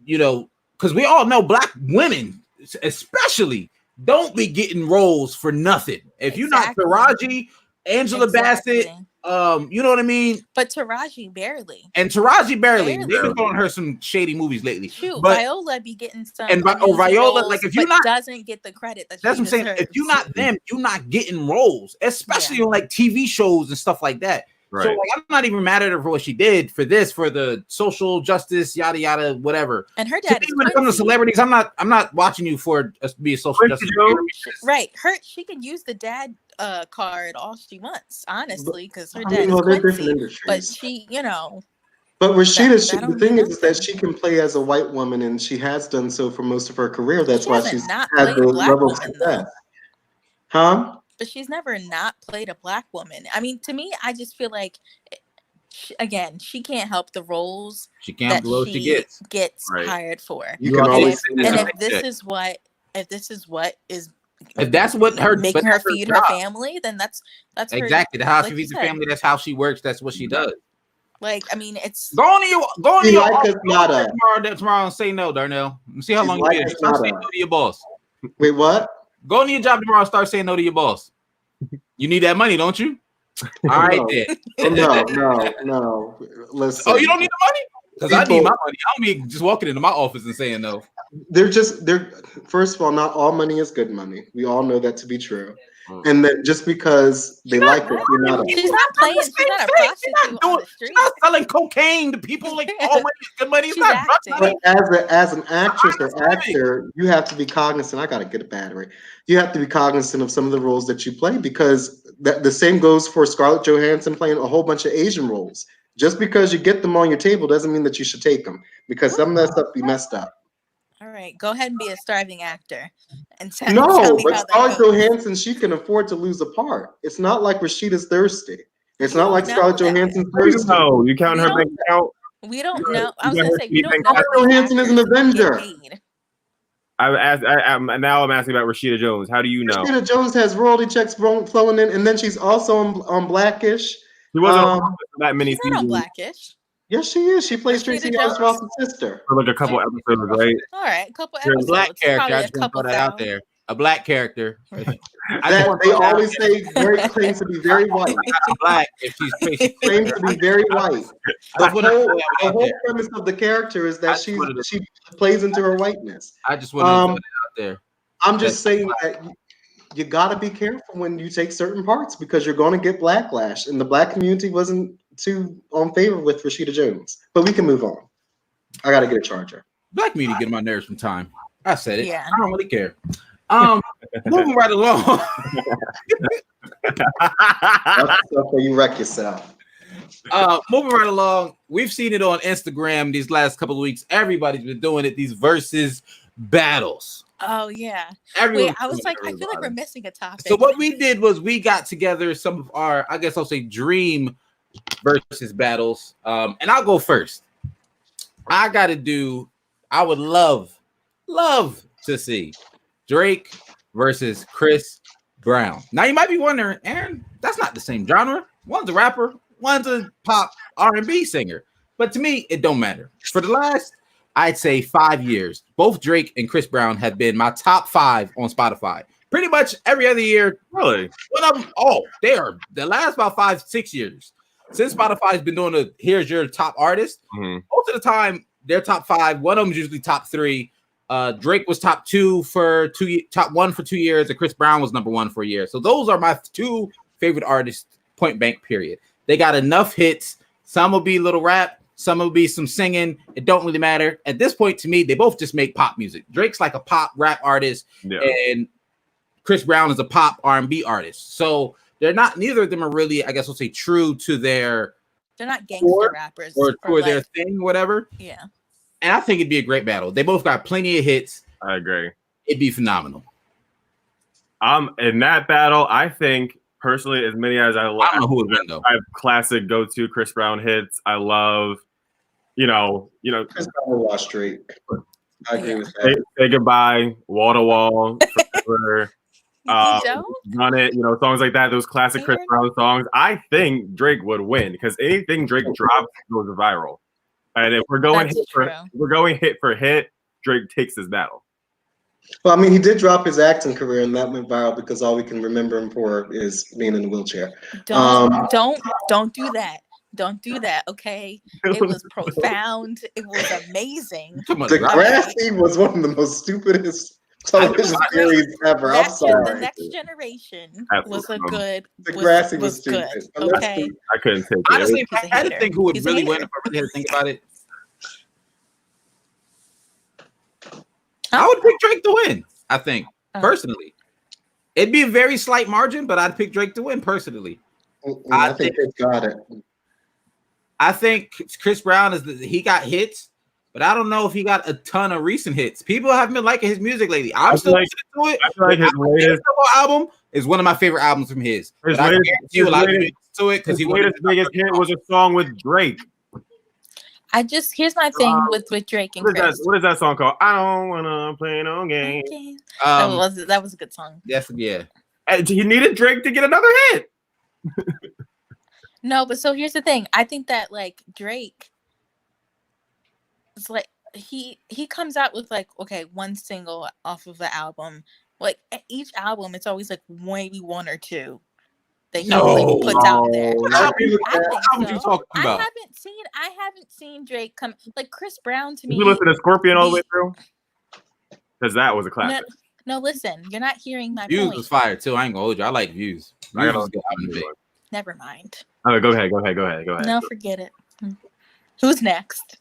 Speaker 1: because we all know Black women, especially, don't be getting roles for nothing. If you're not Taraji, Angela Bassett, you know what I mean?
Speaker 2: But Taraji barely.
Speaker 1: And Taraji barely. They've been throwing her some shady movies lately.
Speaker 2: Shoot,
Speaker 1: but
Speaker 2: Viola be getting some.
Speaker 1: And Viola, like if you're not
Speaker 2: doesn't get the credit that
Speaker 1: that's what I'm saying. If you're not them, you're not getting roles, especially on like TV shows and stuff like that. Right. So like, I'm not even mad at her for what she did for the social justice, yada yada, whatever.
Speaker 2: And her dad.
Speaker 1: When it comes to celebrities, I'm not watching you for be a social justice.
Speaker 2: Right. She can use the dad card all she wants, honestly, because her dad is Quincy. But she,
Speaker 4: But Rashida, the thing is that she can play as a white woman, and she has done so for most of her career. That's why she's had the level of success. Huh?
Speaker 2: But she's never not played a Black woman. I mean, to me, I just feel like, again, she can't help the roles
Speaker 1: she gets
Speaker 2: hired for.
Speaker 4: You can always
Speaker 2: if this is what is.
Speaker 1: If that's what
Speaker 2: making her feed her family, then that's
Speaker 1: exactly how she feeds the family. That's how she works. That's what she does.
Speaker 2: Like, I mean, it's
Speaker 1: go on to your tomorrow and say no, Darnell. See how long you get. Start saying no to your boss.
Speaker 4: Wait, what?
Speaker 1: Go on to your job tomorrow and start saying no to your boss. You need that money, don't you? All right, then.
Speaker 4: No. Listen.
Speaker 1: Oh, you don't need the money? Because I need my money. I don't be just walking into my office and saying no.
Speaker 4: First of all, not all money is good money. We all know that to be true. And that just because they like it,
Speaker 2: she's not playing. She's not a prostitute on the street.
Speaker 1: She's not selling cocaine to people. Like all money is good money. It's not
Speaker 4: but as an actress or actor, you have to be cognizant. I gotta get a battery. You have to be cognizant of some of the roles that you play because the same goes for Scarlett Johansson playing a whole bunch of Asian roles. Just because you get them on your table doesn't mean that you should take them because some of that stuff be messed up.
Speaker 2: All right. right, go ahead and be a starving actor, and tell
Speaker 4: No,
Speaker 2: me
Speaker 4: but
Speaker 2: how that
Speaker 4: Scarlett
Speaker 2: goes.
Speaker 4: Johansson, she can afford to lose a part. It's not like Rashida's thirsty. It's not like
Speaker 2: know
Speaker 4: Scarlett
Speaker 2: that.
Speaker 4: Johansson's thirsty.
Speaker 3: No, you count
Speaker 2: We
Speaker 3: her
Speaker 2: don't-
Speaker 3: bank account.
Speaker 2: We don't know. I was
Speaker 3: You
Speaker 2: gonna
Speaker 3: got
Speaker 2: say
Speaker 3: her
Speaker 2: we don't
Speaker 3: bank
Speaker 2: know.
Speaker 3: account.
Speaker 2: If these
Speaker 4: Johansson is an
Speaker 2: actors
Speaker 4: Avenger.
Speaker 2: get paid.
Speaker 3: Now I'm asking about Rashida Jones. How do you know?
Speaker 4: Rashida Jones has royalty checks flowing in, and then she's also on Blackish.
Speaker 3: She wasn't on that many
Speaker 2: She's not on
Speaker 3: seasons
Speaker 2: Blackish.
Speaker 4: Yes, she is. She plays
Speaker 2: Rashida
Speaker 4: Tracy
Speaker 2: Jones?
Speaker 4: Ellis Ross's sister.
Speaker 3: for like a couple episodes, right?
Speaker 2: All right, a couple
Speaker 1: A
Speaker 2: episodes.
Speaker 1: black character.
Speaker 2: Probably
Speaker 1: I
Speaker 2: a
Speaker 1: just want to
Speaker 2: couple
Speaker 1: throw that out
Speaker 2: thousand.
Speaker 1: there. A black character.
Speaker 4: That they always say Drake claims to be very white.
Speaker 1: Black if she's Tracy.
Speaker 4: Claims to be very white. The
Speaker 1: just wanna throw that
Speaker 4: whole
Speaker 1: out there.
Speaker 4: premise of the character is that
Speaker 1: I just
Speaker 4: she plays into her whiteness.
Speaker 1: I just want to throw that out there.
Speaker 4: I'm just saying that you got to be careful when you take certain parts because you're going to get backlash, and the black community wasn't too on favor with Rashida Jones. But we can move on. I got to get a charger.
Speaker 1: Black media get on my nerves from time. I said it.
Speaker 2: Yeah.
Speaker 1: I don't really care. Moving right along.
Speaker 4: That's the stuff where you wreck yourself.
Speaker 1: Moving right along. We've seen it on Instagram these last couple of weeks. Everybody's been doing it. These versus battles.
Speaker 2: Oh yeah.
Speaker 1: Everyone.
Speaker 2: Wait, I was like, I feel like we're missing a topic.
Speaker 1: So what we did was we got together some of our, I guess I'll say, dream versus battles. And I'll go first. I would love to see Drake versus Chris Brown. Now you might be wondering, Aaron, that's not the same genre. One's a rapper, one's a pop R&B singer. But to me, it don't matter. For the last, I'd say 5 years, both Drake and Chris Brown have been my top 5 on Spotify. Pretty much every other year.
Speaker 3: Really?
Speaker 1: One of them, they are the last about 5-6 years. Since Spotify's been doing a here's your top artist, most of the time they're top 5. One of them is usually top 3. Drake was top 1 for 2 years, and Chris Brown was number 1 for a year. So those are my 2 favorite artists, point blank, period. They got enough hits. Some will be little rap, some will be some singing. It don't really matter. At this point, to me, they both just make pop music. Drake's like a pop rap artist, and Chris Brown is a pop R&B artist. So neither of them are really, I guess we'll say, true to their.
Speaker 2: They're not gangster rappers
Speaker 1: or their thing, whatever.
Speaker 2: Yeah.
Speaker 1: And I think it'd be a great battle. They both got plenty of hits.
Speaker 3: I agree.
Speaker 1: It'd be phenomenal.
Speaker 3: In that battle, I think personally, as many as I love,
Speaker 1: I don't know who would win though.
Speaker 3: I have classic go-to Chris Brown hits. I love, Chris
Speaker 4: Brown will watch Drake. I agree with that.
Speaker 3: Say Goodbye, Wall to Wall, Forever, Run It, songs like that. Those classic Chris Brown songs. I think Drake would win because anything Drake drops goes viral. And if we're going hit for hit, Drake takes this battle.
Speaker 4: Well, I mean, he did drop his acting career, and that went viral because all we can remember him for is being in the wheelchair.
Speaker 2: Don't do that. Don't do that, okay? It was profound. It was amazing.
Speaker 4: Degrassi was one of the most stupidest television series ever. I'm sorry.
Speaker 2: The Next Generation was a good.
Speaker 4: Degrassi was stupid.
Speaker 2: Good, okay.
Speaker 3: I couldn't take it.
Speaker 1: Honestly, if I had to think who would really win, if I really had to think about it, I would pick Drake to win. I think personally, it'd be a very slight margin, but I'd pick Drake to win personally.
Speaker 4: I think they got it.
Speaker 1: I think Chris Brown he got hits, but I don't know if he got a ton of recent hits. People haven't been liking his music lately. I'm still listening to it.
Speaker 3: I feel like his latest
Speaker 1: album is one of my favorite albums from his.
Speaker 3: His latest biggest hit was a song with Drake.
Speaker 2: Here's my thing with Drake and Chris.
Speaker 3: What is that song called? I don't wanna play no games.
Speaker 2: That was a good song.
Speaker 1: Yes, yeah.
Speaker 3: And he needed Drake to get another hit.
Speaker 2: No, but so here's the thing. I think that Drake, it's he comes out with one single off of the album. Each album, it's always maybe 1 or 2 that he puts out there. I haven't seen Drake come Chris Brown to me.
Speaker 3: Did you listen to Scorpion all the way through? Because that was a classic.
Speaker 2: No, listen, you're not hearing my
Speaker 1: Views
Speaker 2: point.
Speaker 1: was fire too. I ain't gonna hold you. I like Views.
Speaker 2: Never mind.
Speaker 3: Oh, go ahead.
Speaker 2: No, forget it. Who's next?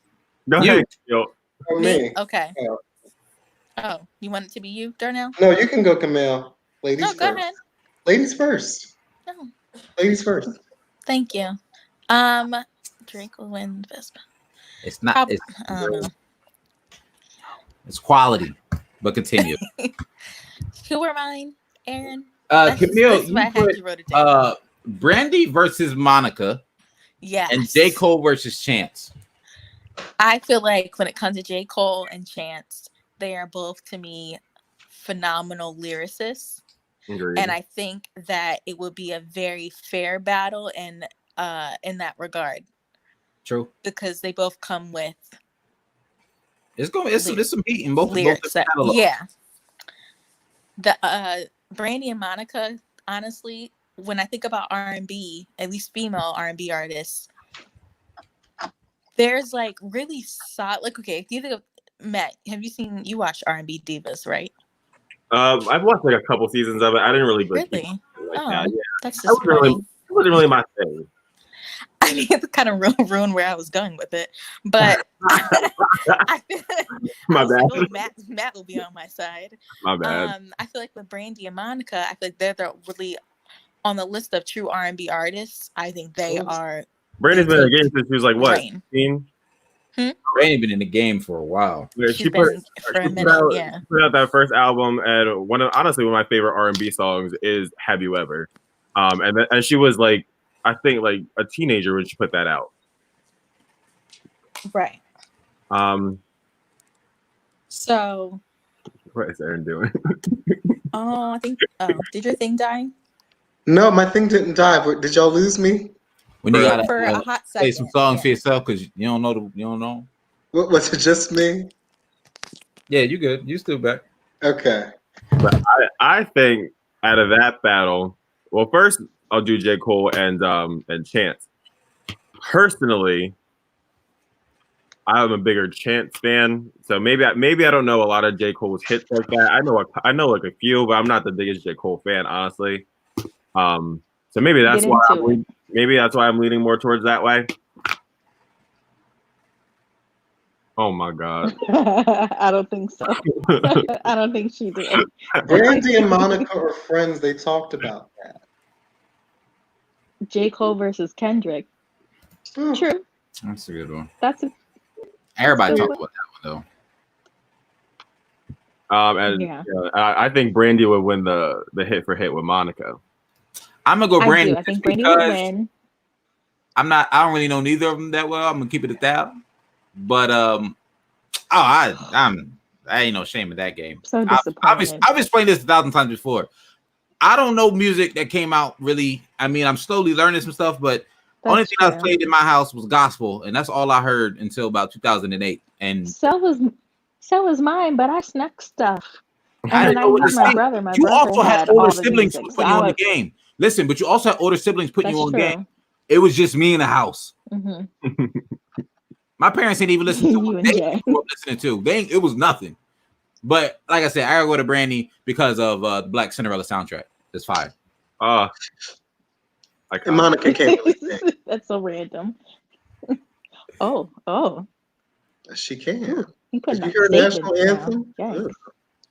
Speaker 3: Go ahead. Yo.
Speaker 4: Me.
Speaker 2: Okay. Oh, you want it to be you, Darnell?
Speaker 4: No, you can go, Camille. Ladies first.
Speaker 2: Go ahead.
Speaker 4: Ladies first.
Speaker 2: No.
Speaker 4: Ladies first.
Speaker 2: Thank you. Drake will win the best.
Speaker 1: It's not. It's quality. But continue.
Speaker 2: Who were mine, Aaron?
Speaker 1: Camille,
Speaker 2: You wrote it down.
Speaker 1: Brandy versus Monica.
Speaker 2: Yes.
Speaker 1: And J. Cole versus Chance.
Speaker 2: I feel like when it comes to J. Cole and Chance, they are both, to me, phenomenal lyricists.
Speaker 3: Agreed.
Speaker 2: And I think that it would be a very fair battle in that regard.
Speaker 1: True.
Speaker 2: Because they both come with
Speaker 1: it's some heat in both
Speaker 2: lyrics.
Speaker 1: Yeah.
Speaker 2: The Brandy and Monica, honestly, when I think about R&B, at least female R&B artists, there's like really solid. Like, okay, if you think of Matt, you watched R&B Divas, right?
Speaker 3: I've watched like a couple seasons of it. I didn't really
Speaker 2: Really.
Speaker 3: That.
Speaker 2: Yeah. That's
Speaker 3: it wasn't really my thing.
Speaker 2: I mean, it's kind of ruined where I was going with it, but I feel
Speaker 3: my bad.
Speaker 2: Matt will be on my side.
Speaker 3: My bad.
Speaker 2: I feel like with Brandy and Monica, I feel like they're really on the list of true R&B artists. I think they are.
Speaker 3: Brandy's been in the game since she was like what? 15?
Speaker 1: Brandy's been in the game for a while.
Speaker 2: She's been for a minute. Yeah.
Speaker 3: She put out that first album, and one of my favorite R&B songs is "Have You Ever," and she was like, I think like a teenager when she put that out.
Speaker 2: Right. So.
Speaker 3: What is Aaron doing?
Speaker 2: I think. Did your thing die?
Speaker 4: No, my thing didn't die. But did y'all lose me?
Speaker 1: When you gotta
Speaker 2: for a hot second,
Speaker 1: play some songs for yourself because you don't know.
Speaker 4: What, was it just me?
Speaker 1: Yeah, you good. You still back.
Speaker 4: Okay.
Speaker 3: But I think out of that battle, well, first I'll do J. Cole and Chance. Personally, I'm a bigger Chance fan, so maybe I don't know a lot of J. Cole's hits like that. I know like a few, but I'm not the biggest J. Cole fan, honestly. So maybe that's why I'm leaning more towards that way. Oh my God.
Speaker 5: I don't think so. I don't think she did.
Speaker 4: Brandy and Monica are friends. They talked about that.
Speaker 5: J. Cole versus Kendrick. True.
Speaker 1: That's a good one.
Speaker 5: That's
Speaker 1: Everybody talked about that one though.
Speaker 3: I think Brandy would win the hit for hit with Monica.
Speaker 1: I'm gonna go Brandy.
Speaker 5: I think Brandy would win.
Speaker 1: I don't really know neither of them that well. I'm gonna keep it at that. But I ain't no shame in that game.
Speaker 5: So disappointed.
Speaker 1: I've explained this 1,000 times before. I don't know music that came out really. I mean, I'm slowly learning some stuff, but the only thing I played in my house was gospel, and that's all I heard until about 2008. And
Speaker 5: so was mine, but I snuck stuff.
Speaker 1: I didn't know what to say.
Speaker 5: My brother
Speaker 1: also had older
Speaker 5: all
Speaker 1: siblings
Speaker 5: music,
Speaker 1: putting you on the game. Listen, but you also had older siblings putting you on the game. It was just me in the house.
Speaker 5: Mm-hmm.
Speaker 1: My parents didn't even listen to what they grew up listening to. It was nothing. But like I said, I gotta go to Brandy because of the Black Cinderella soundtrack. It's fire.
Speaker 4: And Monica can't really sing.
Speaker 5: That's so random. Oh.
Speaker 4: She can.
Speaker 5: You
Speaker 4: hear a national anthem?
Speaker 5: Yes.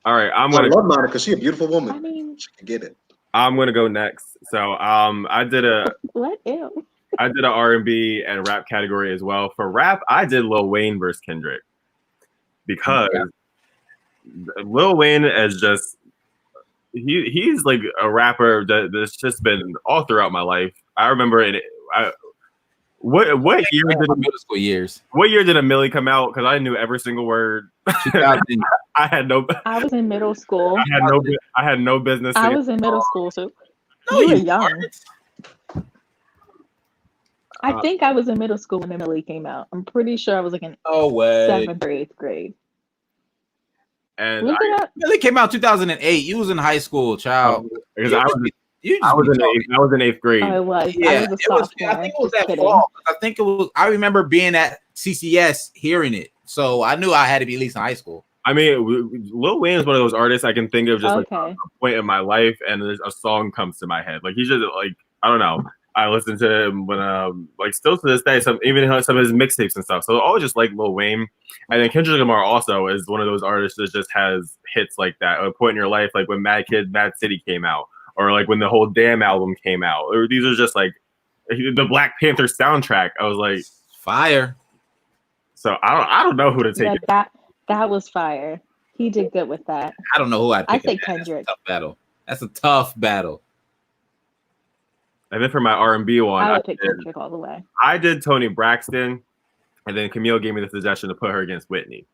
Speaker 3: All right,
Speaker 4: I love Monica. She's a beautiful woman.
Speaker 5: I mean,
Speaker 4: she can get it.
Speaker 3: I'm gonna go next. So I did a R&B and rap category as well. For rap, I did Lil Wayne versus Kendrick because Lil Wayne is just he's like a rapper that's just been all throughout my life. I remember what year did
Speaker 1: middle school years?
Speaker 3: What year did A Milli come out? Because I knew every single word. I
Speaker 5: was in middle school.
Speaker 3: I had no business.
Speaker 5: I was in middle school, so
Speaker 1: no,
Speaker 5: you were
Speaker 1: young.
Speaker 5: I think I was in middle school when A Milli came out. I'm pretty sure I was like in 7th or 8th grade.
Speaker 3: And
Speaker 1: Milli came out 2008. You was in high school, child.
Speaker 3: Because I was in 8th grade.
Speaker 5: Oh, it was.
Speaker 1: Yeah,
Speaker 5: I was a sophomore.
Speaker 1: I think it was that fall. I think it was. I remember being at CCS hearing it, so I knew I had to be at least in high school.
Speaker 3: I mean, Lil Wayne is one of those artists I can think of just like a point in my life, and a song comes to my head. Like he's just like I don't know. I listen to him when like still to this day, some of his mixtapes and stuff. So I always just like Lil Wayne. And then Kendrick Lamar also is one of those artists that just has hits like that at a point in your life, like when Mad City came out, or like when the whole Damn album came out. Or these are just like the Black Panther soundtrack. I was like
Speaker 1: fire.
Speaker 3: So I don't know who to take.
Speaker 5: That was fire. He did good with that.
Speaker 1: I don't know who I'd pick.
Speaker 5: I say Kendrick.
Speaker 1: That's a tough battle. That's a tough battle.
Speaker 3: And then for my R&B one,
Speaker 5: I would pick Kendrick all the way.
Speaker 3: I did Toni Braxton, and then Camille gave me the suggestion to put her against Whitney.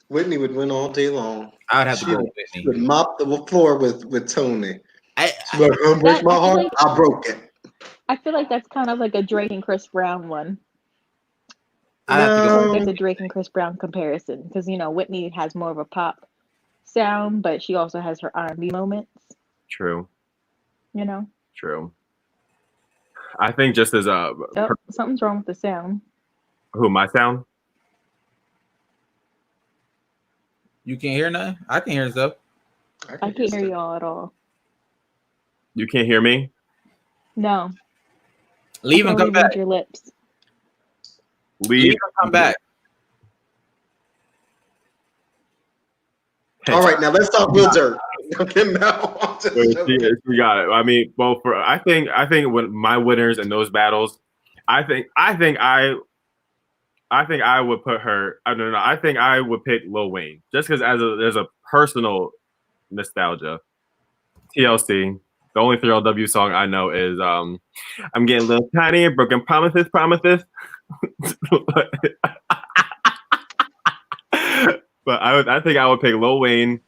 Speaker 4: Whitney would win all day long.
Speaker 1: I would have to go with Whitney.
Speaker 4: She would mop the floor with Toni.
Speaker 1: She
Speaker 4: would break my heart. Like, I broke it.
Speaker 5: I feel like that's kind of like a Drake and Chris Brown one.
Speaker 1: I have to go.
Speaker 5: It's a Drake and Chris Brown comparison because Whitney has more of a pop sound, but she also has her R&B moments.
Speaker 3: True.
Speaker 5: True.
Speaker 3: I think just as a
Speaker 5: something's wrong with the sound.
Speaker 3: Who, my sound?
Speaker 1: You can't hear nothing? I can hear stuff.
Speaker 5: I can't hear y'all at all.
Speaker 3: You can't hear me?
Speaker 5: No.
Speaker 1: Leave and come back.
Speaker 5: Your lips.
Speaker 3: Leave
Speaker 1: and come back.
Speaker 4: All right, now let's talk real dirt. Okay, now
Speaker 3: we got it. I mean, well, I think when my winners in those battles, I think I would put her. I don't know. I think I would pick Lil Wayne just because there's a personal nostalgia. TLC. The only 3LW song I know is I'm getting a little tiny and broken promises. But I think I would pick Lil Wayne,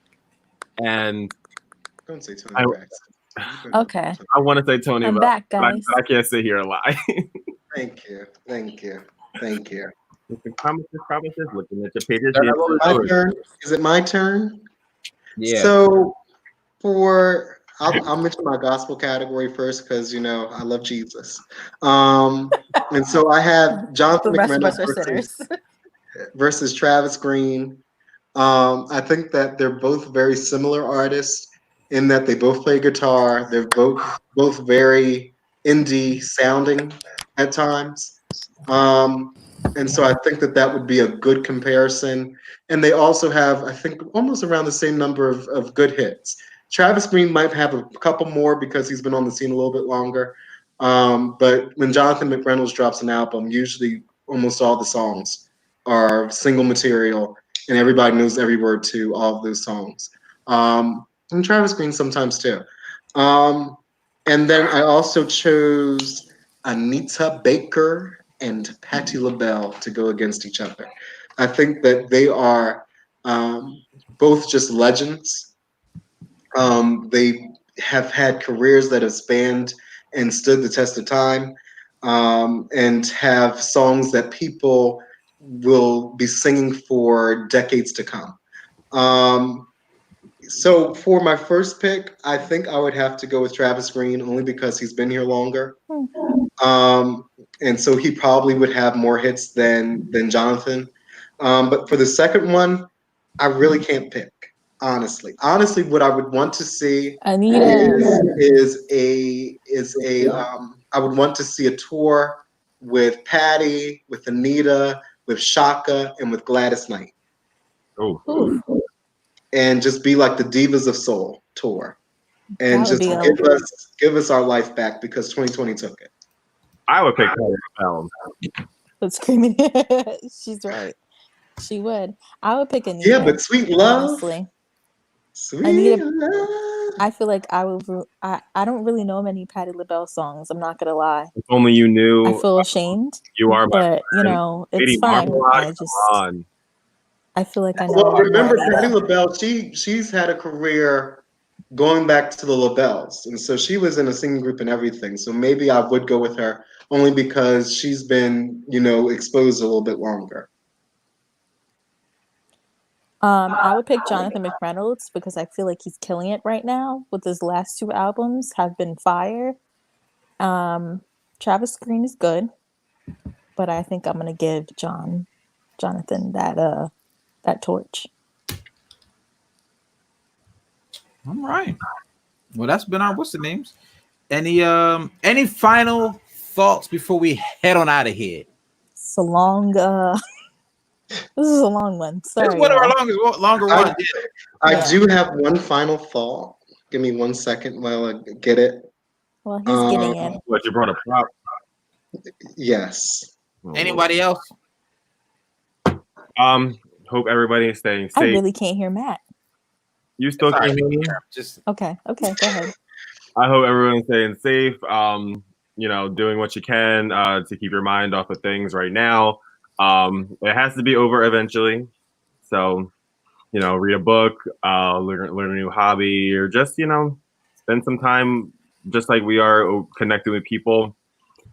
Speaker 3: and
Speaker 4: don't say Toni Braxton.
Speaker 2: Okay.
Speaker 3: I want to say Toni,
Speaker 2: I'm back, guys.
Speaker 3: I can't sit here and lie.
Speaker 4: Thank you.
Speaker 3: Promises. Looking at your pages.
Speaker 4: My turn. Is it my turn?
Speaker 1: Yeah.
Speaker 4: So I'll mention my gospel category first because I love Jesus. And so I have Jonathan McReynolds versus Travis Green. I think that they're both very similar artists in that they both play guitar. They're both very indie sounding at times. And so I think that would be a good comparison. And they also have, I think, almost around the same number of good hits. Travis Green might have a couple more because he's been on the scene a little bit longer. But when Jonathan McReynolds drops an album, usually almost all the songs are single material and everybody knows every word to all of those songs. And Travis Green sometimes too. And then I also chose Anita Baker and Patti LaBelle to go against each other. I think that they are both just legends. They have had careers that have spanned and stood the test of time, and have songs that people will be singing for decades to come. So for my first pick, I think I would have to go with Travis Green only because he's been here longer. And so he probably would have more hits than Jonathan. But for the second one, I really can't pick. Honestly, what I would want to see is I would want to see a tour with Patty, with Anita, with Shaka, and with Gladys Knight.
Speaker 3: Oh.
Speaker 4: And just be like the Divas of Soul tour, and just give us our life back because 2020 took it.
Speaker 3: I would pick Patti LaBelle.
Speaker 2: But screaming, she's right. She would. I would pick Anita.
Speaker 4: Yeah, but Sweet Love.
Speaker 2: Honestly.
Speaker 4: Sweet
Speaker 2: Anita,
Speaker 4: Love.
Speaker 2: I feel like I would. I don't really know many Patti LaBelle songs. I'm not gonna lie.
Speaker 3: If only you knew.
Speaker 2: I feel ashamed.
Speaker 3: You are,
Speaker 2: but it's fine. I feel like I know.
Speaker 4: Well, remember Patti LaBelle? She's had a career going back to the LaBelles, and so she was in a singing group and everything. So maybe I would go with her only because she's been, exposed a little bit longer.
Speaker 2: I would pick Jonathan McReynolds because I feel like he's killing it right now with his last two albums have been fire. Travis Green is good, but I think I'm gonna give Jonathan that torch.
Speaker 1: All right. Well, that's been our what's the names. Any final thoughts before we head on out of here?
Speaker 2: It's a long this is a long one. Sorry.
Speaker 1: It's one of our longer ones.
Speaker 4: I do have one final thought. Give me 1 second while I get it.
Speaker 2: Well, he's getting it.
Speaker 3: What, you brought a prop?
Speaker 4: Yes.
Speaker 1: Anybody else?
Speaker 3: Hope everybody is staying safe.
Speaker 5: I really can't hear Matt.
Speaker 3: You still can't hear me?
Speaker 1: Just
Speaker 5: Okay, go ahead.
Speaker 3: I hope everyone's staying safe. Doing what you can to keep your mind off of things right now. It has to be over eventually. So, read a book, learn a new hobby, or just, spend some time just like we are connecting with people.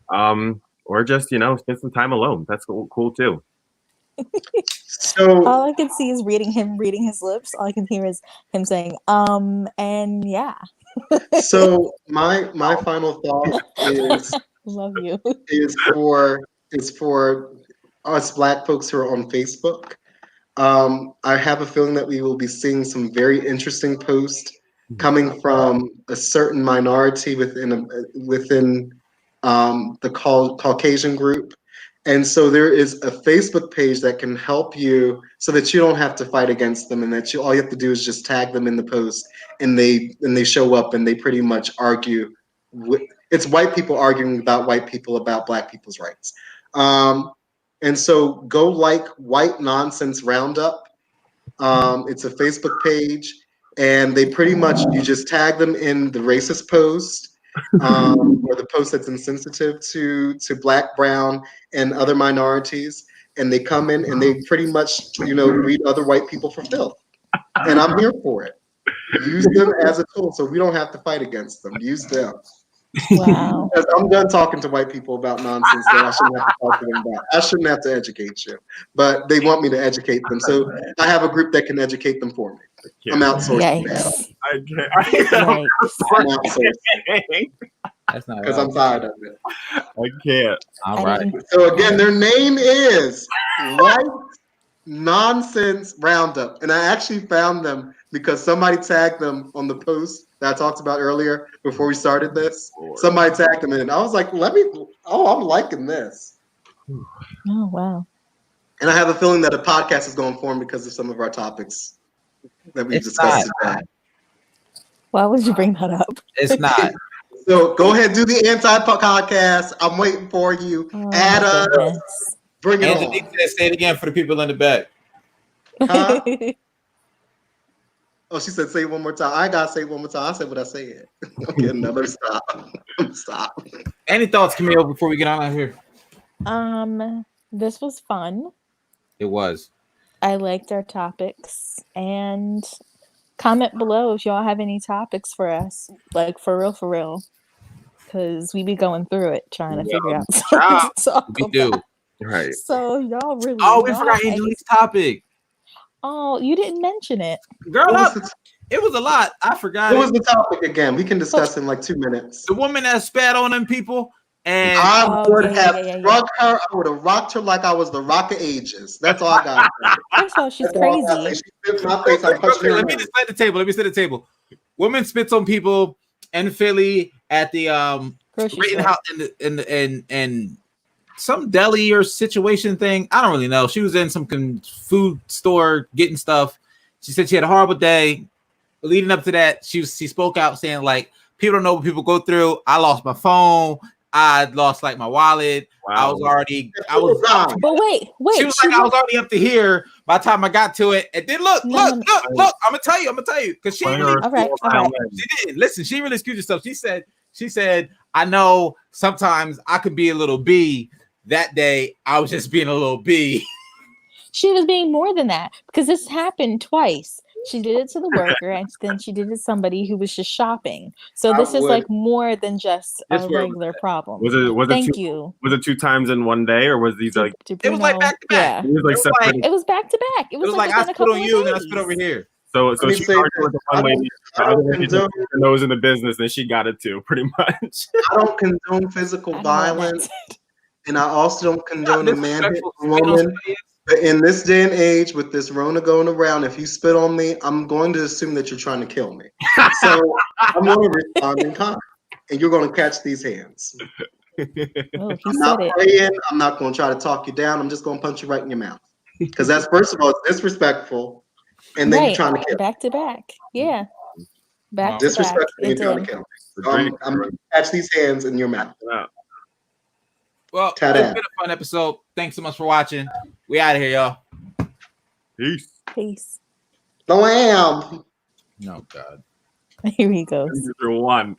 Speaker 3: Or just, spend some time alone. That's cool too.
Speaker 4: So
Speaker 5: all I can see is reading his lips. All I can hear is him saying, and yeah.
Speaker 4: So my final thought is
Speaker 5: Love you.
Speaker 4: is for us Black folks who are on Facebook. I have a feeling that we will be seeing some very interesting posts coming from a certain minority within the Caucasian group. And so there is a Facebook page that can help you so that you don't have to fight against them, and that all you have to do is just tag them in the post, and they show up and they pretty much argue. It's white people arguing about white people about Black people's rights. And so go like White Nonsense Roundup. It's a Facebook page, and they pretty much, you just tag them in the racist post, or the post that's insensitive to Black, brown, and other minorities, and they come in and they pretty much read other white people for filth, and I'm here for it. Use them as a tool, so we don't have to fight against them. Use them.
Speaker 5: Wow.
Speaker 4: Because I'm done talking to white people about nonsense that I shouldn't have to talk to them about. I shouldn't have to educate you, but they want me to educate them, so I have a group that can educate them for me. I'm outsourcing that.
Speaker 5: Yikes.
Speaker 4: I'm outsourcing
Speaker 1: that's not
Speaker 4: because I'm tired of it.
Speaker 3: I can't.
Speaker 1: all right.
Speaker 4: So again, their name is White Nonsense Roundup, and I actually found them because somebody tagged them on the post that I talked about earlier before we started this. Somebody tagged them in, and I was like, I'm liking this.
Speaker 5: Oh, wow.
Speaker 4: And I have a feeling that a podcast is going to form because of some of our topics that we've discussed today.
Speaker 5: Why would you bring that up?
Speaker 1: It's not.
Speaker 4: So go ahead, do the anti-podcast. I'm waiting for you.
Speaker 5: Oh,
Speaker 4: Add
Speaker 5: my
Speaker 4: us.
Speaker 5: goodness.
Speaker 4: Bring it
Speaker 1: Anthony
Speaker 4: on.
Speaker 1: said, say it again for the people in the back.
Speaker 4: Huh? Oh, she said, say it one more time. I got to say it one more time. I said what I said. Okay, another stop. Stop.
Speaker 1: Any thoughts, Camille, before we get on out here?
Speaker 5: This was fun.
Speaker 1: It was.
Speaker 5: I liked our topics, and comment below if y'all have any topics for us, like for real, because we be going through it trying to figure out something to talk
Speaker 1: We do.
Speaker 5: about.
Speaker 3: Right.
Speaker 5: So y'all really.
Speaker 1: Oh, we forgot Angelique's topic.
Speaker 5: Oh, you didn't mention it.
Speaker 1: Girl, it was a lot. I forgot.
Speaker 4: What was the topic again? We can discuss in like 2 minutes.
Speaker 1: The woman that spat on them people. And
Speaker 4: I would have drugged her. I would have rocked her like I was the Rock of Ages. That's all I got.
Speaker 5: First of all, she's crazy.
Speaker 4: She spit in my face. I'm punching her.
Speaker 1: Let me just set the table. Let me set the table. Woman spits on people in Philly at the written house in some deli or situation thing. I don't really know. She was in some food store getting stuff. She said she had a horrible day. Leading up to that, she spoke out saying, like, people don't know what people go through. I lost my phone. I lost like my wallet.
Speaker 3: Wow.
Speaker 5: But wait.
Speaker 1: She was like, I was already up to here by the time I got to it. And then look. I'm gonna tell you, because she really, she didn't listen. She really excused herself. She said, I know sometimes I could be a little B. That day, I was just being a little B.
Speaker 5: She was being more than that because this happened twice. She did it to the worker, and then she did it to somebody who was just shopping. So this is like more than just a regular problem.
Speaker 3: Was it Was it 2 times in one day, or was these like?
Speaker 1: It was like back to back.
Speaker 5: Yeah. It was back to back. It was like
Speaker 1: I spit on you, and then I spit over here.
Speaker 3: So she started with the one lady. Her nose in the business, and she got it too, pretty much.
Speaker 4: I don't condone physical violence, and I also don't condone a man hitting a woman. But in this day and age, with this Rona going around, if you spit on me, I'm going to assume that you're trying to kill me. So I'm going to respond in kind, and you're going to catch these hands. I'm not praying. I'm not going to try to talk you down. I'm just going to punch you right in your mouth. Because that's, first of all, it's disrespectful, and then you're trying to kill me.
Speaker 5: Back to back. Yeah. Back to
Speaker 4: disrespectful,
Speaker 5: back.
Speaker 4: and you're trying to kill me. So I'm going to catch these hands in your mouth.
Speaker 1: Well, it's been a fun episode. Thanks so much for watching. We out of here, y'all.
Speaker 3: Peace.
Speaker 5: Peace.
Speaker 4: Blam.
Speaker 1: No, God.
Speaker 5: Here he goes.
Speaker 3: User one.